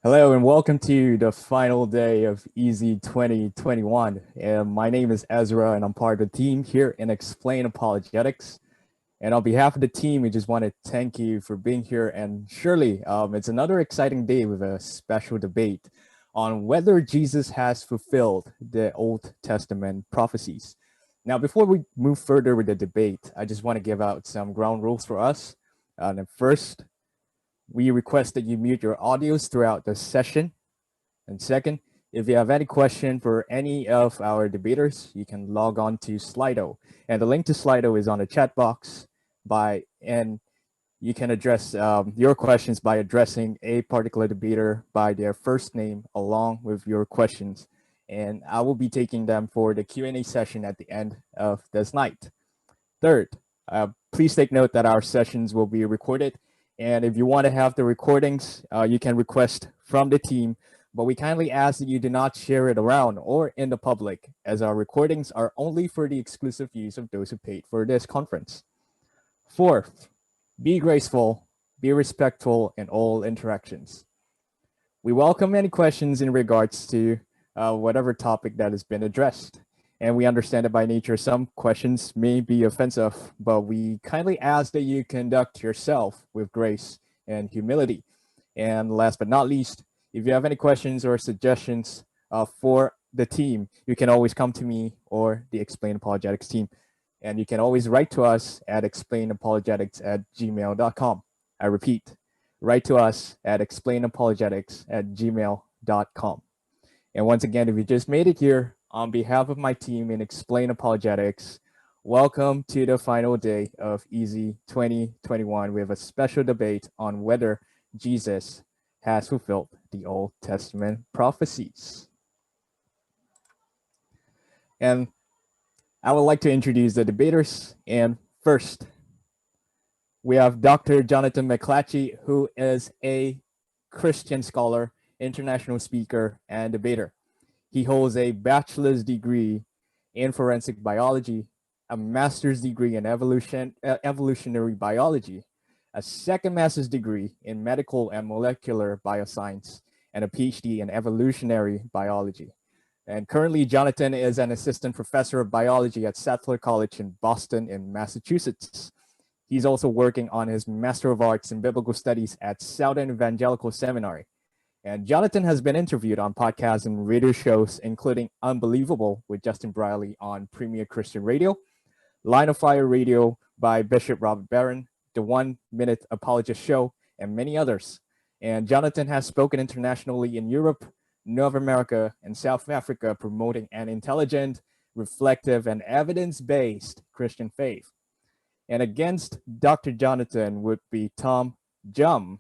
Hello and welcome to the final day of Easy 2021. And my name is Ezra and I'm part of the team here in Explain Apologetics. And on behalf of the team, we just want to thank you for being here. And surely it's another exciting day with a special debate on whether Jesus has fulfilled the Old Testament prophecies. Now, before we move further with the debate, I just want to give out some ground rules for us. And first, we request that you mute your audios throughout the session. And second, if you have any question for any of our debaters, you can log on to Slido. And the link to Slido is on the chat box and you can address your questions by addressing a particular debater by their first name along with your questions. And I will be taking them for the Q&A session at the end of this night. Third, please take note that our sessions will be recorded. And if you want to have the recordings, you can request from the team, but we kindly ask that you do not share it around or in the public, as our recordings are only for the exclusive use of those who paid for this conference. Fourth, be graceful, be respectful in all interactions. We welcome any questions in regards to whatever topic that has been addressed. And we understand that by nature, some questions may be offensive, but we kindly ask that you conduct yourself with grace and humility. And last but not least, if you have any questions or suggestions for the team, you can always come to me or the Explain Apologetics team. And you can always write to us at explainapologetics@gmail.com. I repeat, write to us at explainapologetics@gmail.com. And once again, if you just made it here, on behalf of my team in Explain Apologetics, welcome to the final day of Easy 2021. We have a special debate on whether Jesus has fulfilled the Old Testament prophecies. And I would like to introduce the debaters. And first, we have Dr. Jonathan McLatchie, who is a Christian scholar, international speaker, and debater. He holds a bachelor's degree in forensic biology, a master's degree in evolutionary biology, a second master's degree in medical and molecular bioscience, and a PhD in evolutionary biology. And currently, Jonathan is an assistant professor of biology at Sattler College in Boston in Massachusetts. He's also working on his Master of Arts in Biblical Studies at Southern Evangelical Seminary. And Jonathan has been interviewed on podcasts and radio shows, including Unbelievable with Justin Briley on Premier Christian Radio, Line of Fire Radio by Bishop Robert Barron, The 1 Minute Apologist Show, and many others. And Jonathan has spoken internationally in Europe, North America, and South Africa, promoting an intelligent, reflective, and evidence-based Christian faith. And against Dr. Jonathan would be TJump,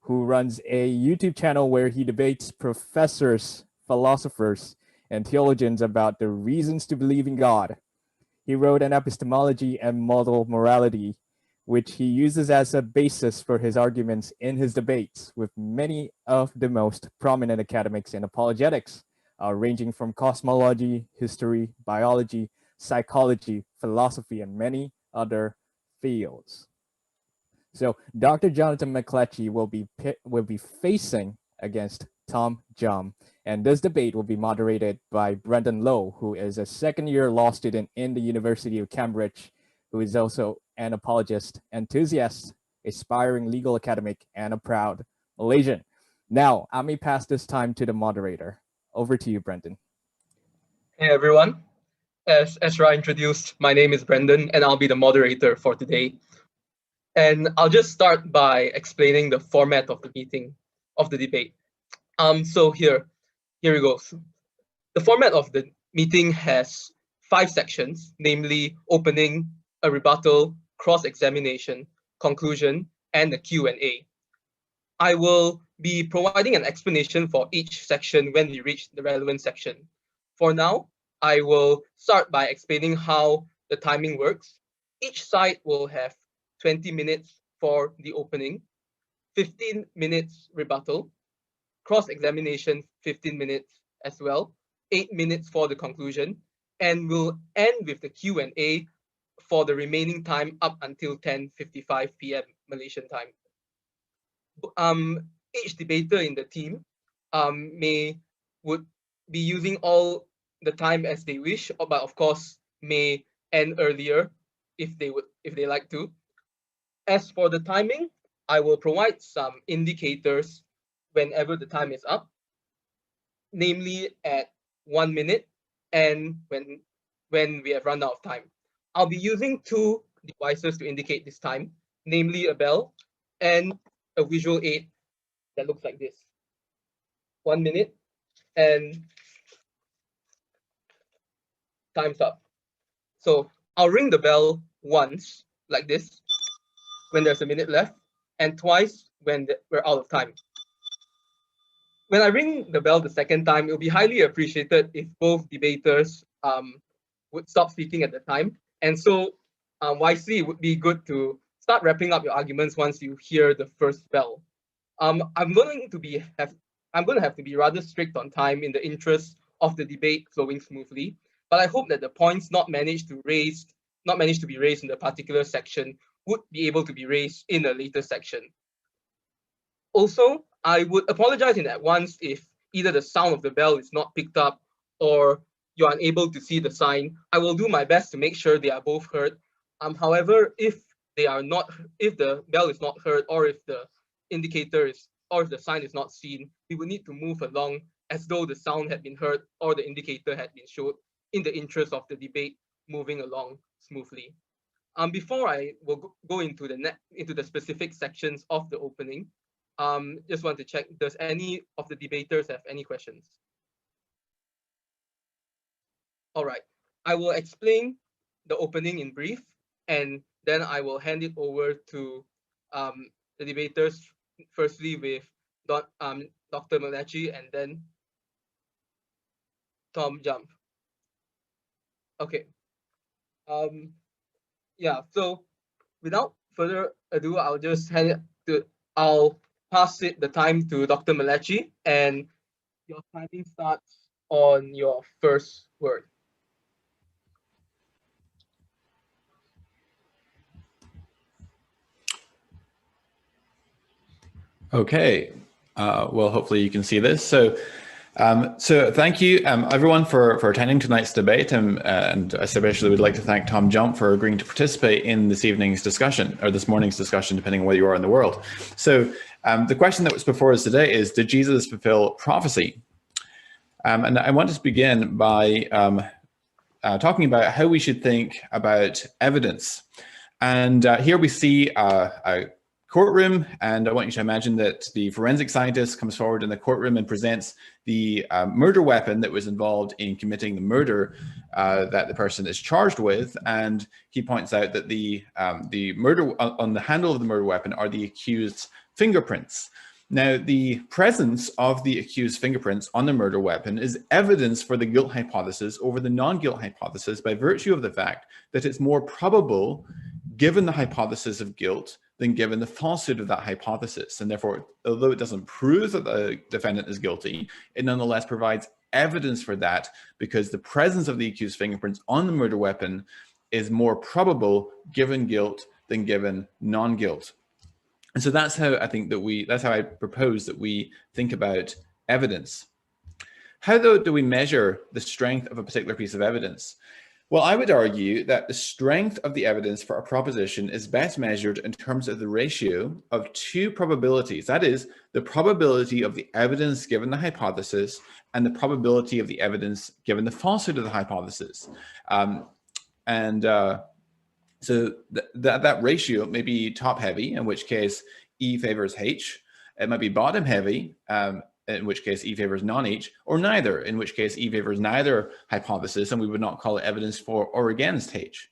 who runs a YouTube channel where he debates professors, philosophers, and theologians about the reasons to believe in God. He wrote an epistemology and model morality, which he uses as a basis for his arguments in his debates with many of the most prominent academics in apologetics, ranging from cosmology, history, biology, psychology, philosophy, and many other fields. So Dr. Jonathan McLatchie will be facing against TJump, and this debate will be moderated by Brendan Lowe, who is a second-year law student in the University of Cambridge, who is also an apologist, enthusiast, aspiring legal academic, and a proud Malaysian. Now, I may pass this time to the moderator. Over to you, Brendan. Hey everyone, as Ezra introduced, my name is Brendan and I'll be the moderator for today. And I'll just start by explaining the format of the meeting, of the debate. So here it goes. The format of the meeting has 5 sections, namely opening, a rebuttal, cross-examination, conclusion, and a Q&A. I will be providing an explanation for each section when we reach the relevant section. For now, I will start by explaining how the timing works. Each side will have 20 minutes for the opening, 15 minutes rebuttal, cross-examination 15 minutes as well, 8 minutes for the conclusion, and we'll end with the Q&A for the remaining time up until 10:55 p.m. Malaysian time. each debater in the team would be using all the time as they wish, but of course may end earlier if they like to. As for the timing, I will provide some indicators whenever the time is up, namely at 1 minute and when we have run out of time. I'll be using two devices to indicate this time, namely a bell and a visual aid that looks like this. 1 minute and time's up. So I'll ring the bell once, like this, when there's a minute left, and twice when we're out of time. When I ring the bell the second time, it will be highly appreciated if both debaters would stop speaking at the time. And so wisely, it would be good to start wrapping up your arguments once you hear the first bell. I'm going to have to be rather strict on time in the interest of the debate flowing smoothly. But I hope that the points not managed to be raised in the particular section would be able to be raised in a later section. Also, I would apologize in advance if either the sound of the bell is not picked up or you're unable to see the sign. I will do my best to make sure they are both heard. However, if the bell is not heard, or if the if the sign is not seen, we will need to move along as though the sound had been heard or the indicator had been showed, in the interest of the debate moving along smoothly. Before I will go into the specific sections of the opening, just want to check, does any of the debaters have any questions? All right, I will explain the opening in brief, and then I will hand it over to the debaters, firstly with Dr. McLatchie and then TJump. Okay. Yeah, so without further ado, I'll pass the time to Dr. McLatchie, and your timing starts on your first word. Okay, well, hopefully you can see this. So thank you, everyone, for attending tonight's debate, and especially would like to thank TJump for agreeing to participate in this evening's discussion, or this morning's discussion, depending on where you are in the world. So the question that was before us today is, did Jesus fulfill prophecy? And I want to begin by talking about how we should think about evidence. And here we see a courtroom, and I want you to imagine that the forensic scientist comes forward in the courtroom and presents the murder weapon that was involved in committing the murder that the person is charged with, and he points out that the murder on the handle of the murder weapon are the accused's fingerprints. Now, the presence of the accused's fingerprints on the murder weapon is evidence for the guilt hypothesis over the non-guilt hypothesis by virtue of the fact that it's more probable, given the hypothesis of guilt, than given the falsehood of that hypothesis. And therefore, although it doesn't prove that the defendant is guilty, it nonetheless provides evidence for that, because the presence of the accused's fingerprints on the murder weapon is more probable given guilt than given non-guilt. And so that's how I propose that we think about evidence. How, though, do we measure the strength of a particular piece of evidence? Well, I would argue that the strength of the evidence for a proposition is best measured in terms of the ratio of two probabilities. That is, the probability of the evidence given the hypothesis and the probability of the evidence given the falsehood of the hypothesis. So that ratio may be top heavy, in which case E favors H. It might be bottom heavy, in which case E favors non-H, or neither, in which case E favors neither hypothesis, and we would not call it evidence for or against H.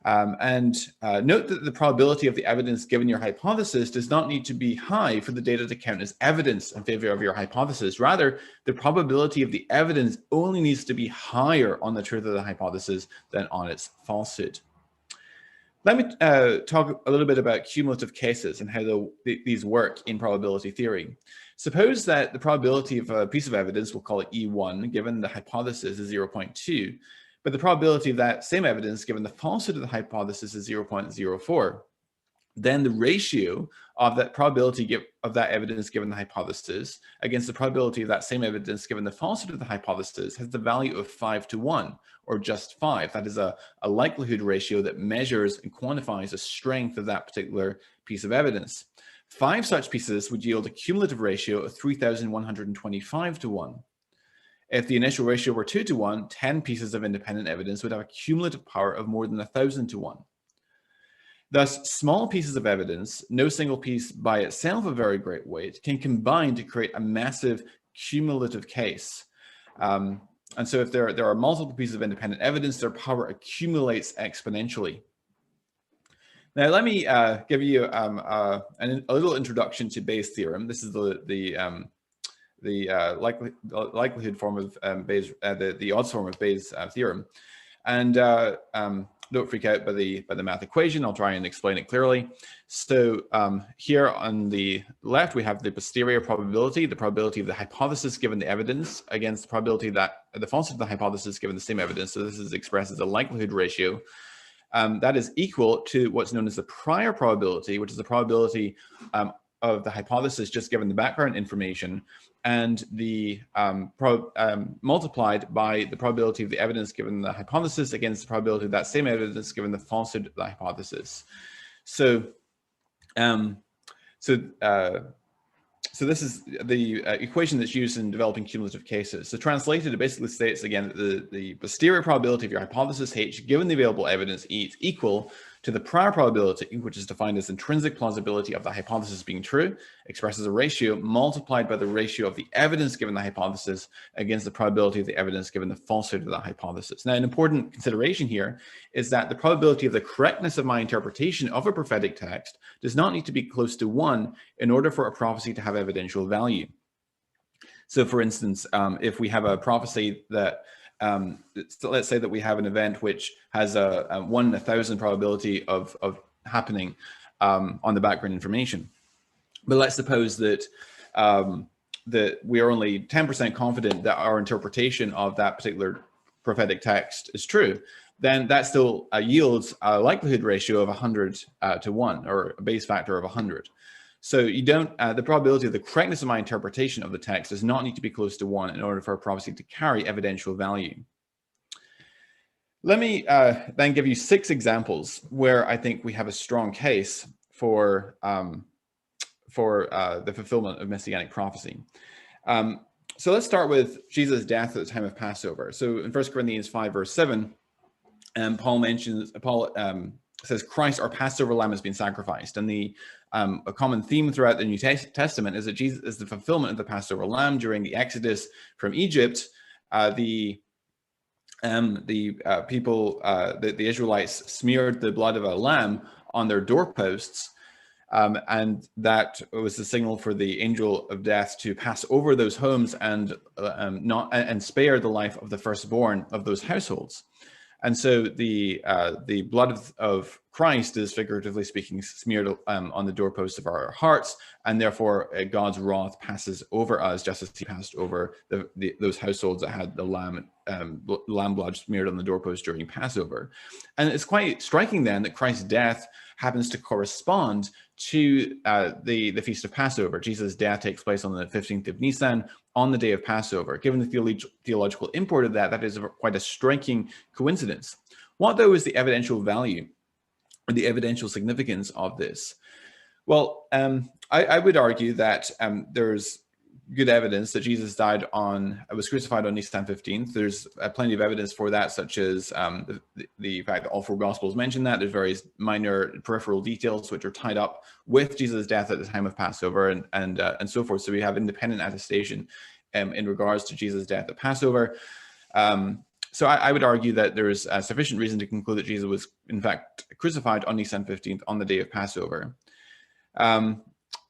Note that the probability of the evidence given your hypothesis does not need to be high for the data to count as evidence in favor of your hypothesis. Rather, the probability of the evidence only needs to be higher on the truth of the hypothesis than on its falsehood. Let me talk a little bit about cumulative cases and how these work in probability theory. Suppose that the probability of a piece of evidence, we'll call it E1, given the hypothesis is 0.2, but the probability of that same evidence given the falsehood of the hypothesis is 0.04. then the ratio of that probability of that evidence given the hypothesis against the probability of that same evidence given the falsity of the hypothesis has the value of 5 to 1, or just 5. That is a likelihood ratio that measures and quantifies the strength of that particular piece of evidence. 5 such pieces would yield a cumulative ratio of 3,125 to 1. If the initial ratio were 2 to 1, 10 pieces of independent evidence would have a cumulative power of more than 1,000 to 1. Thus, small pieces of evidence, no single piece by itself of very great weight, can combine to create a massive cumulative case. And so if there are multiple pieces of independent evidence, their power accumulates exponentially. Now, let me give you a little introduction to Bayes' theorem. This is the likelihood form of Bayes, the odds form of Bayes' theorem. And don't freak out by the math equation. I'll try and explain it clearly. So here on the left, we have the posterior probability, the probability of the hypothesis given the evidence against the probability that the falsity of the hypothesis given the same evidence. So this is expressed as a likelihood ratio. That is equal to what's known as the prior probability, which is the probability of the hypothesis just given the background information, and the multiplied by the probability of the evidence given the hypothesis against the probability of that same evidence given the falsity of the hypothesis. So, so this is the equation that's used in developing cumulative cases. So translated, it basically states again that the posterior probability of your hypothesis H given the available evidence E is equal to the prior probability, which is defined as intrinsic plausibility of the hypothesis being true, expressed as a ratio multiplied by the ratio of the evidence given the hypothesis against the probability of the evidence given the falsity of the hypothesis. Now, an important consideration here is that the probability of the correctness of my interpretation of a prophetic text does not need to be close to 1 in order for a prophecy to have evidential value. So, for instance, if we have a prophecy that so let's say that we have an event which has a 1 in 1,000 probability of happening on the background information. But let's suppose that that we are only 10% confident that our interpretation of that particular prophetic text is true. Then that still yields a likelihood ratio of 100 to 1, or a Bayes factor of 100. So you don't, the probability of the correctness of my interpretation of the text does not need to be close to 1 in order for a prophecy to carry evidential value. Let me then give you 6 examples where I think we have a strong case for the fulfillment of messianic prophecy. So let's start with Jesus' death at the time of Passover. So in 1 Corinthians 5, verse 7, Paul says, Christ, our Passover lamb, has been sacrificed. And a common theme throughout the New Testament is that Jesus is the fulfillment of the Passover lamb. During the Exodus from Egypt, the Israelites smeared the blood of a lamb on their doorposts, and that was the signal for the angel of death to pass over those homes and spare the life of the firstborn of those households. And so the blood of Christ is, figuratively speaking, smeared on the doorposts of our hearts, and therefore God's wrath passes over us, just as he passed over those households that had the lamb blood smeared on the doorpost during Passover. And it's quite striking then that Christ's death happens to correspond to the Feast of Passover. Jesus' death takes place on the 15th of Nisan, on the day of Passover. Given the theological import of that is quite a striking coincidence. What, though, is the evidential value or the evidential significance of this? Well, I would argue that there's good evidence that Jesus was crucified on Nisan 15th. There's plenty of evidence for that, such as the fact that all 4 Gospels mention that. There's various minor peripheral details which are tied up with Jesus' death at the time of Passover and so forth. So we have independent attestation in regards to Jesus' death at Passover. So I would argue that there is sufficient reason to conclude that Jesus was, in fact, crucified on Nisan 15th on the day of Passover.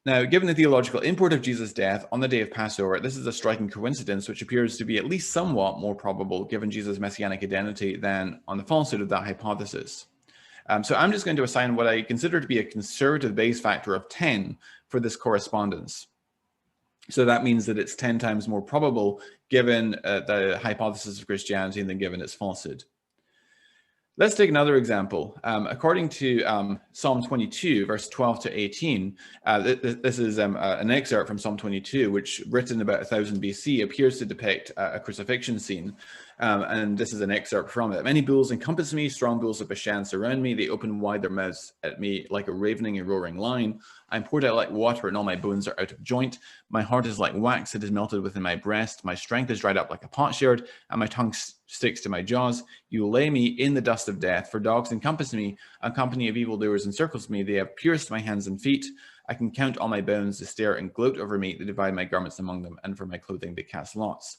Now, given the theological import of Jesus' death on the day of Passover, this is a striking coincidence which appears to be at least somewhat more probable given Jesus' messianic identity than on the falsehood of that hypothesis. So I'm just going to assign what I consider to be a conservative Bayes factor of 10 for this correspondence. So that means that it's 10 times more probable given the hypothesis of Christianity than given its falsehood. Let's take another example. According to Psalm 22, verse 12 to 18, this is an excerpt from Psalm 22, which, written about 1000 BC, appears to depict a crucifixion scene. And this is an excerpt from it. Many bulls encompass me, strong bulls of Bashan surround me. They open wide their mouths at me like a ravening and roaring lion. I'm poured out like water, and all my bones are out of joint. My heart is like wax, it is melted within my breast. My strength is dried up like a potsherd, and my tongue sticks to my jaws. You lay me in the dust of death, for dogs encompass me. A company of evildoers encircles me. They have pierced my hands and feet. I can count all my bones. They stare and gloat over me. They divide my garments among them, and for my clothing they cast lots.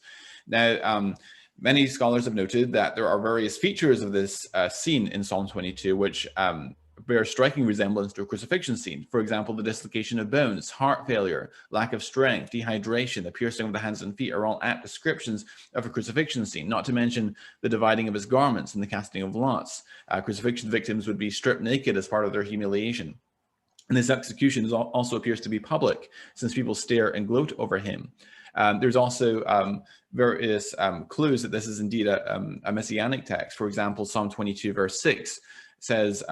Now, many scholars have noted that there are various features of this scene in Psalm 22, which bear striking resemblance to a crucifixion scene. For example, the dislocation of bones, heart failure, lack of strength, dehydration, the piercing of the hands and feet are all apt descriptions of a crucifixion scene, not to mention the dividing of his garments and the casting of lots. Crucifixion victims would be stripped naked as part of their humiliation. And this execution also appears to be public, since people stare and gloat over him. There's also various clues that this is indeed a messianic text. For example, Psalm 22, verse 6 says,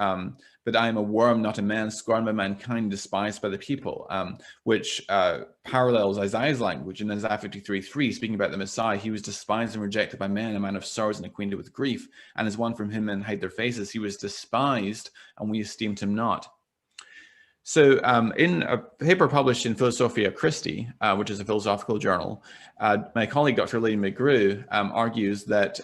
but I am a worm, not a man, scorned by mankind, despised by the people, which parallels Isaiah's language in Isaiah 53:3, speaking about the Messiah. He was despised and rejected by men, a man of sorrows and acquainted with grief, and as one from whom men hide their faces. He was despised, and we esteemed him not. So in a paper published in Philosophia Christi, which is a philosophical journal, my colleague, Dr. Lady McGrew, argues that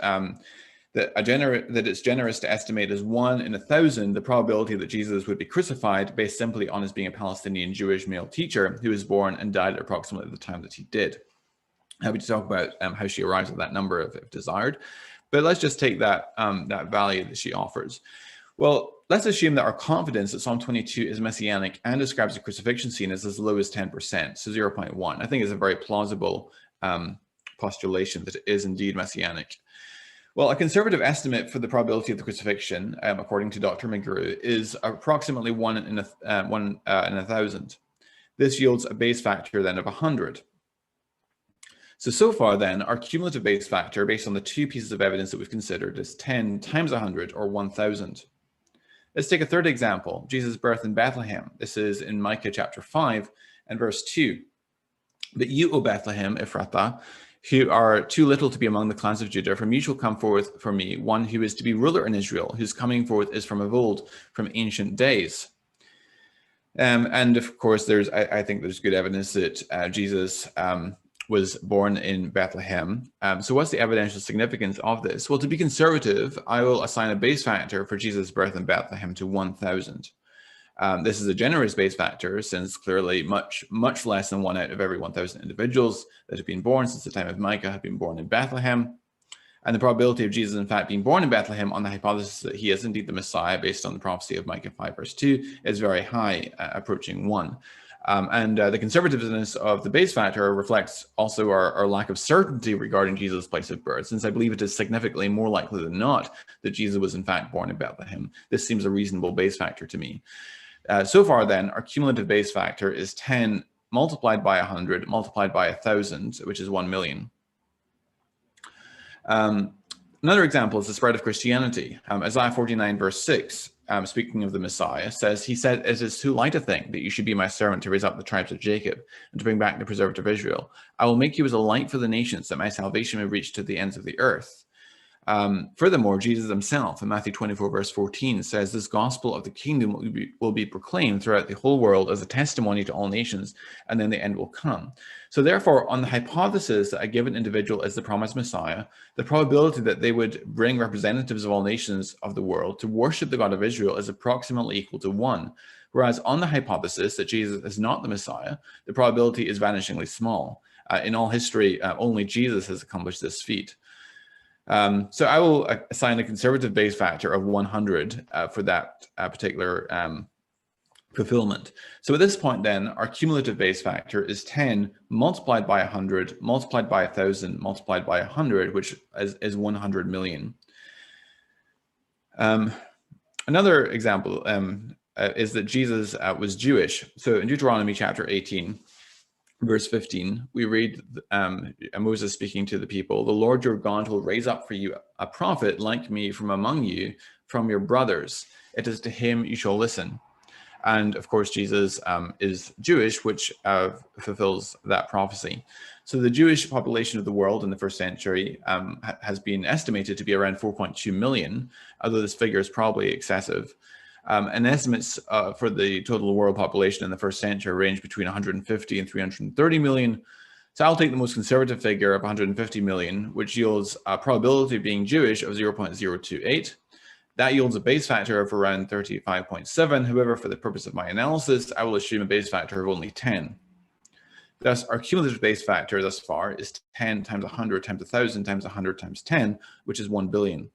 that it's generous to estimate as 1 in 1,000 the probability that Jesus would be crucified based simply on his being a Palestinian Jewish male teacher who was born and died at approximately the time that he did. Happy to talk about how she arrives at that number if desired, but let's just take that, that value that she offers. Well, let's assume that our confidence that Psalm 22 is messianic and describes a crucifixion scene is as low as 10%, so 0.1. I think it's a very plausible postulation that it is indeed messianic. Well, a conservative estimate for the probability of the crucifixion, according to Dr. McGrew, is approximately 1 in 1,000. This yields a base factor then of 100. So far then, our cumulative base factor, based on the two pieces of evidence that we've considered, is 10 times 100, or 1,000. Let's take a third example, Jesus' birth in Bethlehem. This is in Micah chapter 5 and verse 2. But you, O Bethlehem, Ephrathah, who are too little to be among the clans of Judah, from you shall come forth for me one who is to be ruler in Israel, whose coming forth is from of old, from ancient days. And of course, I think there's good evidence that Jesus was born in Bethlehem. So what's the evidential significance of this? Well, to be conservative, I will assign a base factor for Jesus' birth in Bethlehem to 1,000. This is a generous base factor, since clearly much less than 1 out of every 1,000 individuals that have been born since the time of Micah have been born in Bethlehem. And the probability of Jesus, in fact, being born in Bethlehem on the hypothesis that he is indeed the Messiah, based on the prophecy of Micah 5, verse 2, is very high, approaching 1. The conservativeness of the base factor reflects also our lack of certainty regarding Jesus' place of birth, since I believe it is significantly more likely than not that Jesus was in fact born in Bethlehem. This seems a reasonable base factor to me. So far then, our cumulative base factor is 10 multiplied by 100 multiplied by 1,000, which is 1 million. Another example is the spread of Christianity. Isaiah 49 verse 6, speaking of the Messiah, says, he said, it is too light a thing that you should be my servant to raise up the tribes of Jacob and to bring back the preserved of Israel. I will make you as a light for the nations, that my salvation may reach to the ends of the earth. Furthermore, Jesus himself in Matthew 24 verse 14 says, this gospel of the kingdom will be proclaimed throughout the whole world as a testimony to all nations, and then the end will come. So therefore, on the hypothesis that a given individual is the promised Messiah, the probability that they would bring representatives of all nations of the world to worship the God of Israel is approximately equal to 1. Whereas on the hypothesis that Jesus is not the Messiah, the probability is vanishingly small. In all history, only Jesus has accomplished this feat. So I will assign a conservative base factor of 100 for that particular fulfillment. So at this point then, our cumulative base factor is 10 multiplied by 100 multiplied by 1,000 multiplied by 100, which is 100 million. Another example is that Jesus was Jewish. So in Deuteronomy chapter 18, verse 15, we read Moses speaking to the people, "The Lord your God will raise up for you a prophet like me from among you, from your brothers. It is to him you shall listen." And of course, Jesus is Jewish, which fulfills that prophecy. So the Jewish population of the world in the first century has been estimated to be around 4.2 million, although this figure is probably excessive. And estimates for the total world population in the first century range between 150 and 330 million. So I'll take the most conservative figure of 150 million, which yields a probability of being Jewish of 0.028. That yields a base factor of around 35.7. However, for the purpose of my analysis, I will assume a base factor of only 10. Thus, our cumulative base factor thus far is 10 times 100 times 1,000 times 100 times 10, which is 1 billion.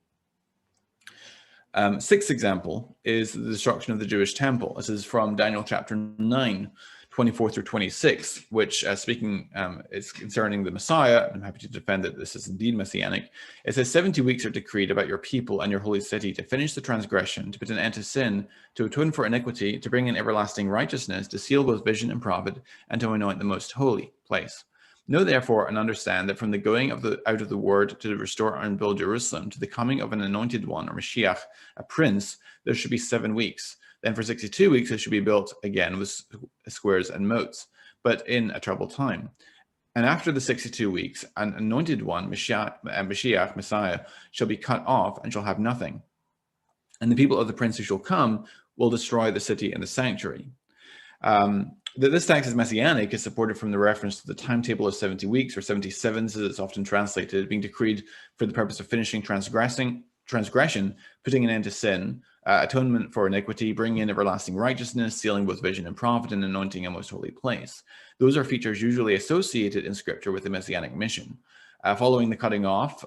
Sixth example is the destruction of the Jewish temple. This is from Daniel chapter 9, 24 through 26, which speaking is concerning the Messiah. I'm happy to defend that this is indeed messianic. It says 70 weeks are decreed about your people and your holy city to finish the transgression, to put an end to sin, to atone for iniquity, to bring in everlasting righteousness, to seal both vision and prophet, and to anoint the most holy place. Know therefore and understand that from the going out of the word to restore and build Jerusalem, to the coming of an anointed one, or Mashiach, a prince, there should be 7 weeks. Then for 62 weeks, it should be built again with squares and moats, but in a troubled time. And after the 62 weeks, an anointed one, Mashiach, Messiah, shall be cut off and shall have nothing. And the people of the prince who shall come will destroy the city and the sanctuary. That this text is messianic is supported from the reference to the timetable of 70 weeks, or 77, as it's often translated, being decreed for the purpose of finishing transgression, putting an end to sin, atonement for iniquity, bringing in everlasting righteousness, sealing both vision and prophet, and anointing a most holy place. Those are features usually associated in Scripture with the messianic mission. Following the cutting off,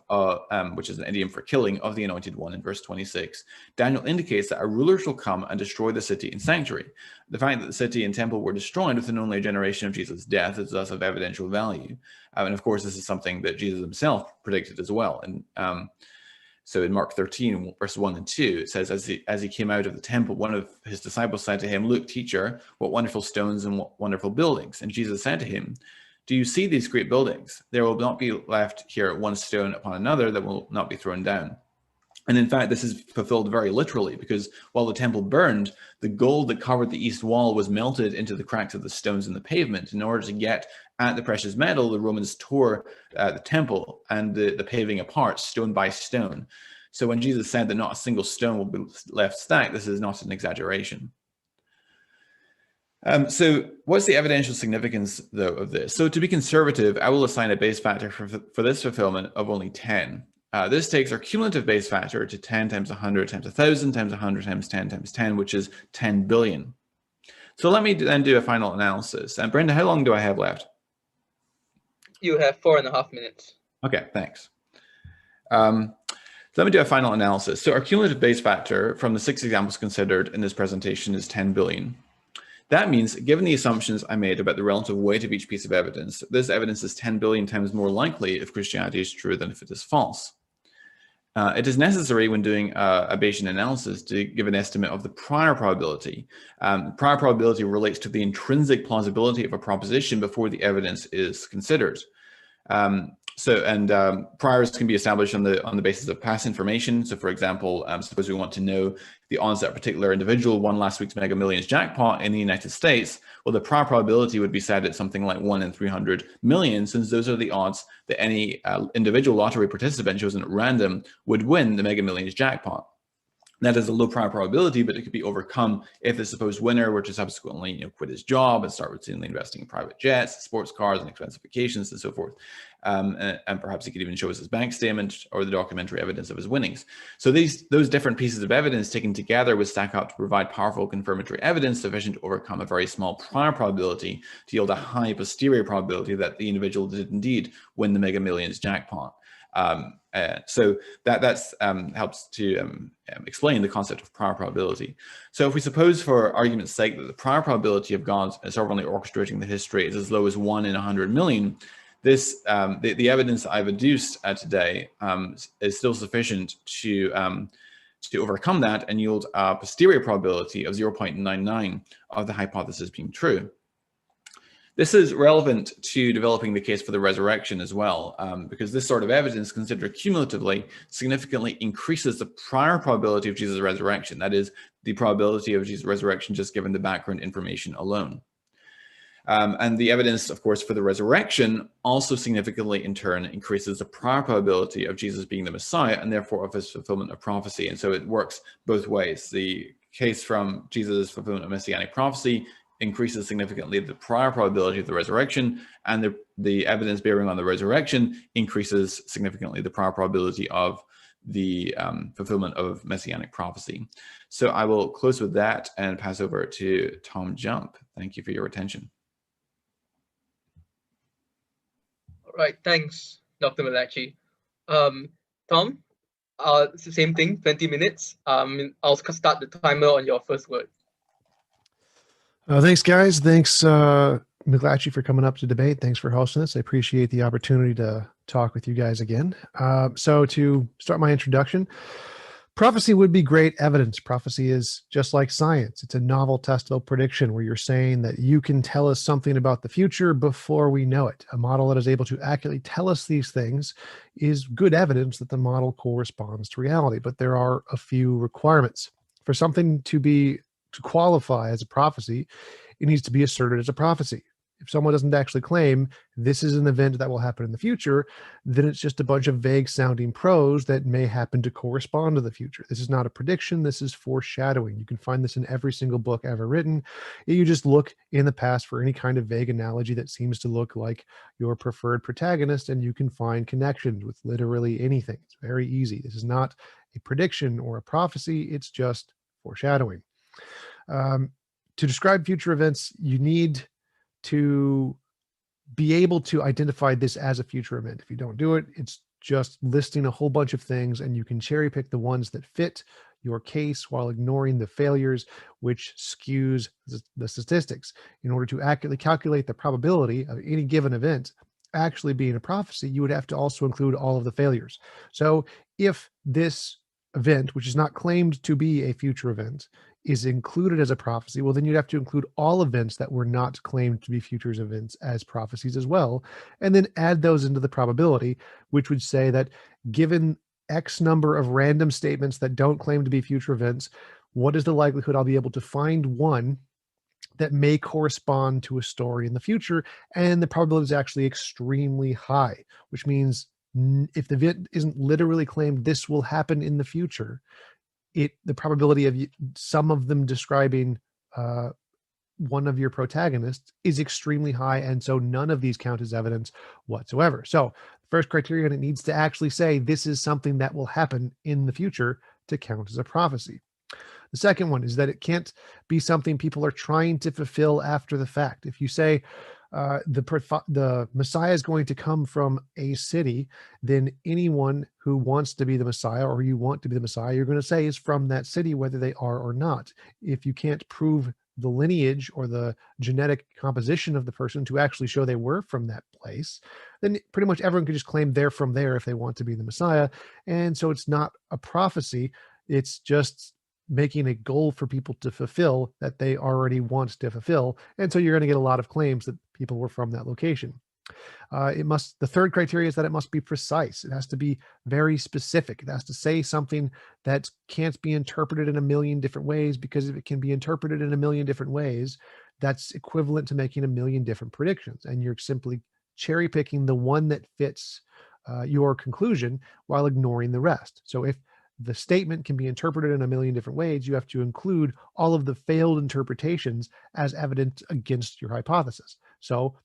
which is an idiom for killing, of the anointed one in verse 26, Daniel indicates that a ruler shall come and destroy the city and sanctuary. The fact that the city and temple were destroyed within only a generation of Jesus' death is thus of evidential value. And of course, this is something that Jesus himself predicted as well. And so in Mark 13, verse 1 and 2, it says, as he came out of the temple, one of his disciples said to him, "Look, teacher, what wonderful stones and what wonderful buildings." And Jesus said to him, "Do you see these great buildings? There will not be left here one stone upon another that will not be thrown down." And in fact, this is fulfilled very literally, because while the temple burned, the gold that covered the east wall was melted into the cracks of the stones in the pavement. In order to get at the precious metal, the Romans tore the temple and the paving apart, stone by stone. So when Jesus said that not a single stone will be left stacked, this is not an exaggeration. So what's the evidential significance, though, of this? So to be conservative, I will assign a base factor for this fulfillment of only 10. This takes our cumulative base factor to 10 times 100 times 1,000 times 100 times 10 times 10, which is 10 billion. So let me then do a final analysis. And Brenda, how long do I have left? You have 4.5 minutes. Okay, thanks. So let me do a final analysis. So our cumulative base factor from the 6 examples considered in this presentation is 10 billion. That means, given the assumptions I made about the relative weight of each piece of evidence, this evidence is 10 billion times more likely if Christianity is true than if it is false. It is necessary when doing a Bayesian analysis to give an estimate of the prior probability. Prior probability relates to the intrinsic plausibility of a proposition before the evidence is considered. Priors can be established on the basis of past information. So for example, suppose we want to know the odds that a particular individual won last week's Mega Millions jackpot in the United States. Well, the prior probability would be set at something like 1 in 300 million, since those are the odds that any individual lottery participant chosen at random would win the Mega Millions jackpot. That is a low prior probability, but it could be overcome if the supposed winner were to subsequently quit his job and start routinely investing in private jets, sports cars, and expensive vacations, and so forth. And perhaps he could even show us his bank statement or the documentary evidence of his winnings. So those different pieces of evidence taken together would stack up to provide powerful confirmatory evidence sufficient to overcome a very small prior probability to yield a high posterior probability that the individual did indeed win the Mega Millions jackpot. So that helps to explain the concept of prior probability. So if we suppose, for argument's sake, that the prior probability of God sovereignly orchestrating the history is as low as 1 in 100 million, this the evidence I've adduced today is still sufficient to overcome that and yield a posterior probability of 0.99 of the hypothesis being true. This is relevant to developing the case for the resurrection as well, because this sort of evidence, considered cumulatively, significantly increases the prior probability of Jesus' resurrection. That is, the probability of Jesus' resurrection just given the background information alone. And the evidence, of course, for the resurrection also significantly, in turn, increases the prior probability of Jesus being the Messiah and therefore of his fulfillment of prophecy. And so it works both ways. The case from Jesus' fulfillment of messianic prophecy increases significantly the prior probability of the resurrection, and the evidence bearing on the resurrection increases significantly the prior probability of the fulfillment of messianic prophecy. So I will close with that and pass over to TJump. Thank you for your attention. All right, thanks, Dr. McLatchie. Tom, it's the same thing, 20 minutes. I'll start the timer on your first word. Thanks, guys. Thanks, McLatchie, for coming up to debate. Thanks for hosting this. I appreciate the opportunity to talk with you guys again. So to start my introduction, prophecy would be great evidence. Prophecy is just like science. It's a novel testable prediction where you're saying that you can tell us something about the future before we know it. A model that is able to accurately tell us these things is good evidence that the model corresponds to reality, but there are a few requirements. For something to qualify as a prophecy, it needs to be asserted as a prophecy. If someone doesn't actually claim this is an event that will happen in the future, then it's just a bunch of vague sounding prose that may happen to correspond to the future. This is not a prediction. This is foreshadowing. You can find this in every single book ever written. You just look in the past for any kind of vague analogy that seems to look like your preferred protagonist, and you can find connections with literally anything. It's very easy. This is not a prediction or a prophecy. It's just foreshadowing. To describe future events, you need to be able to identify this as a future event. If you don't do it, it's just listing a whole bunch of things, and you can cherry pick the ones that fit your case while ignoring the failures, which skews the statistics. In order to accurately calculate the probability of any given event actually being a prophecy, you would have to also include all of the failures. So if this event, which is not claimed to be a future event, is included as a prophecy, well, then you'd have to include all events that were not claimed to be futures events as prophecies as well, and then add those into the probability, which would say that given X number of random statements that don't claim to be future events, what is the likelihood I'll be able to find one that may correspond to a story in the future? And the probability is actually extremely high, which means if the event isn't literally claimed this will happen in the future, the probability of some of them describing one of your protagonists is extremely high, and so none of these count as evidence whatsoever. So the first criterion, it needs to actually say this is something that will happen in the future to count as a prophecy. The second one is that it can't be something people are trying to fulfill after the fact. If you say the Messiah is going to come from a city, then anyone who wants to be the Messiah, or you want to be the Messiah, you're going to say is from that city, whether they are or not. If you can't prove the lineage or the genetic composition of the person to actually show they were from that place, then pretty much everyone can just claim they're from there if they want to be the Messiah. And so it's not a prophecy. It's just making a goal for people to fulfill that they already want to fulfill. And so you're going to get a lot of claims that people were from that location. The third criteria is that it must be precise. It has to be very specific. It has to say something that can't be interpreted in a million different ways, because if it can be interpreted in a million different ways, that's equivalent to making a million different predictions. And you're simply cherry picking the one that fits your conclusion while ignoring the rest. So if the statement can be interpreted in a million different ways, you have to include all of the failed interpretations as evidence against your hypothesis. So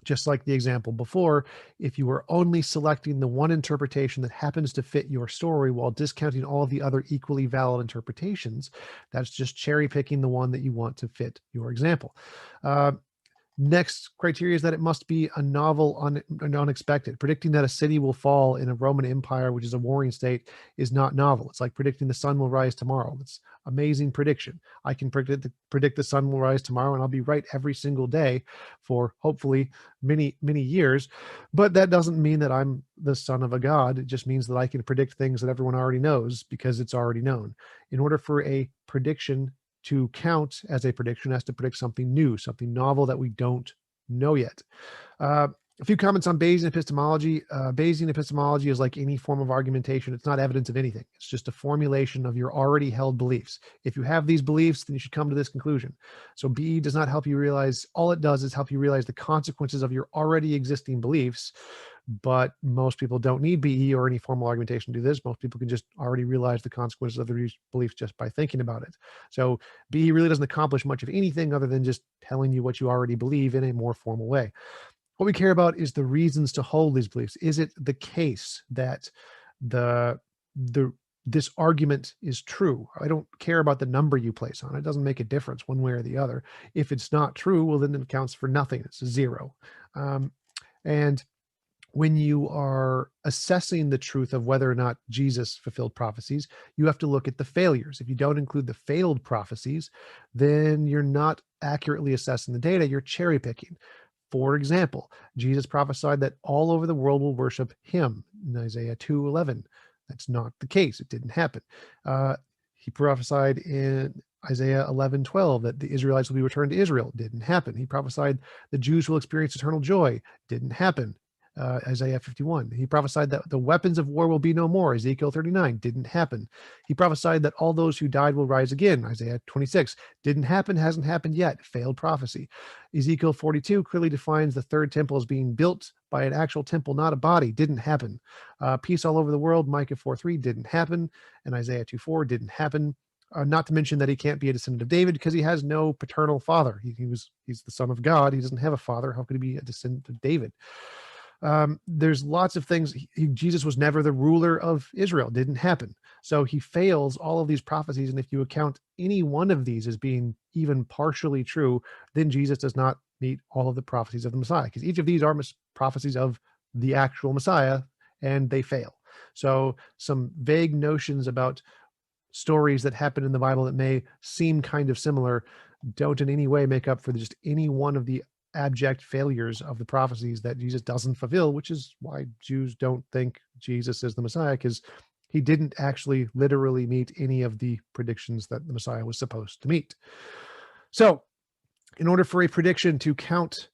just like the example before, if you were only selecting the one interpretation that happens to fit your story while discounting all of the other equally valid interpretations, that's just cherry picking the one that you want to fit your example. Next criteria is that it must be a novel and unexpected. Predicting that a city will fall in a Roman Empire, which is a warring state, is not novel. It's like predicting the sun will rise tomorrow. It's amazing prediction. I can predict the sun will rise tomorrow, and I'll be right every single day for hopefully many, many years. But that doesn't mean that I'm the son of a god. It just means that I can predict things that everyone already knows because it's already known. In order for a prediction to count as a prediction, it has to predict something new, something novel that we don't know yet. A few comments on Bayesian epistemology. Bayesian epistemology is like any form of argumentation. It's not evidence of anything. It's just a formulation of your already held beliefs. If you have these beliefs, then you should come to this conclusion. So BE does not help you realize, all it does is help you realize the consequences of your already existing beliefs. But most people don't need BE or any formal argumentation to do this. Most people can just already realize the consequences of their beliefs just by thinking about it. So BE really doesn't accomplish much of anything other than just telling you what you already believe in a more formal way. What we care about is the reasons to hold these beliefs. Is it the case that this argument is true? I don't care about the number you place on it. It doesn't make a difference one way or the other. If it's not true, well, then it counts for nothing. It's a zero. And when you are assessing the truth of whether or not Jesus fulfilled prophecies, you have to look at the failures. If you don't include the failed prophecies, then you're not accurately assessing the data. You're cherry picking. For example, Jesus prophesied that all over the world will worship him in Isaiah 2:11. That's not the case. It didn't happen. He prophesied in Isaiah 11:12 that the Israelites will be returned to Israel. Didn't happen. He prophesied the Jews will experience eternal joy. Didn't happen. Isaiah 51. He prophesied that the weapons of war will be no more. Ezekiel 39. Didn't happen. He prophesied that all those who died will rise again. Isaiah 26. Didn't happen. Hasn't happened yet. Failed prophecy. Ezekiel 42 clearly defines the third temple as being built by an actual temple, not a body. Didn't happen. Peace all over the world. Micah 4:3. Didn't happen. And Isaiah 2:4. Didn't happen. Not to mention that he can't be a descendant of David because he has no paternal father. He's the son of God. He doesn't have a father. How could he be a descendant of David? There's lots of things. Jesus was never the ruler of Israel. Didn't happen. So he fails all of these prophecies. And if you account any one of these as being even partially true, then Jesus does not meet all of the prophecies of the Messiah, because each of these are prophecies of the actual Messiah, and they fail. So some vague notions about stories that happen in the Bible that may seem kind of similar don't in any way make up for just any one of the abject failures of the prophecies that Jesus doesn't fulfill, which is why Jews don't think Jesus is the Messiah, because he didn't actually literally meet any of the predictions that the Messiah was supposed to meet. So in order for a prediction to count,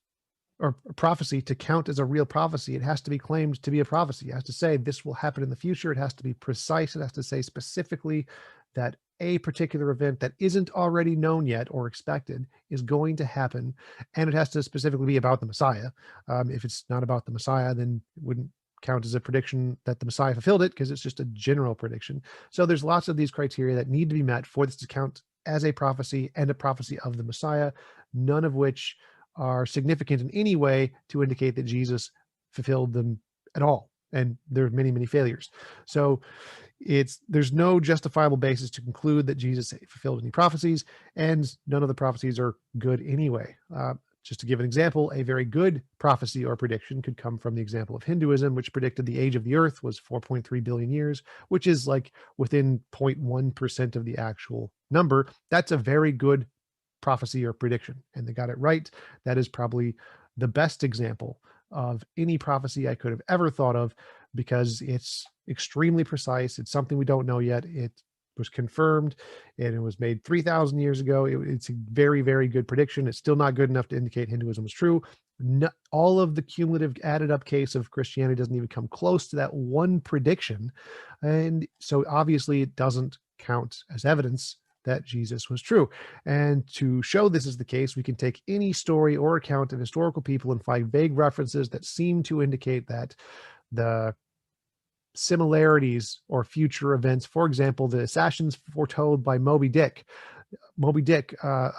or a prophecy to count as a real prophecy, it has to be claimed to be a prophecy. It has to say this will happen in the future. It has to be precise. It has to say specifically that a particular event that isn't already known yet or expected is going to happen, and it has to specifically be about the Messiah. If it's not about the Messiah, then it wouldn't count as a prediction that the Messiah fulfilled it, because it's just a general prediction. So there's lots of these criteria that need to be met for this to count as a prophecy and a prophecy of the Messiah, none of which are significant in any way to indicate that Jesus fulfilled them at all. And there are many, many failures. So there's no justifiable basis to conclude that Jesus fulfilled any prophecies, and none of the prophecies are good anyway. Just to give an example, a very good prophecy or prediction could come from the example of Hinduism, which predicted the age of the earth was 4.3 billion years, which is like within 0.1% of the actual number. That's a very good prophecy or prediction, and they got it right. That is probably the best example of any prophecy I could have ever thought of, because it's extremely precise. It's something we don't know yet. It was confirmed, and it was made 3,000 years ago. It's a very, very good prediction. It's still not good enough to indicate Hinduism was true. All of the cumulative added up case of Christianity doesn't even come close to that one prediction. And so obviously it doesn't count as evidence that Jesus was true. And to show this is the case, we can take any story or account of historical people and find vague references that seem to indicate that the similarities or future events, for example, the assassins foretold by Moby Dick, a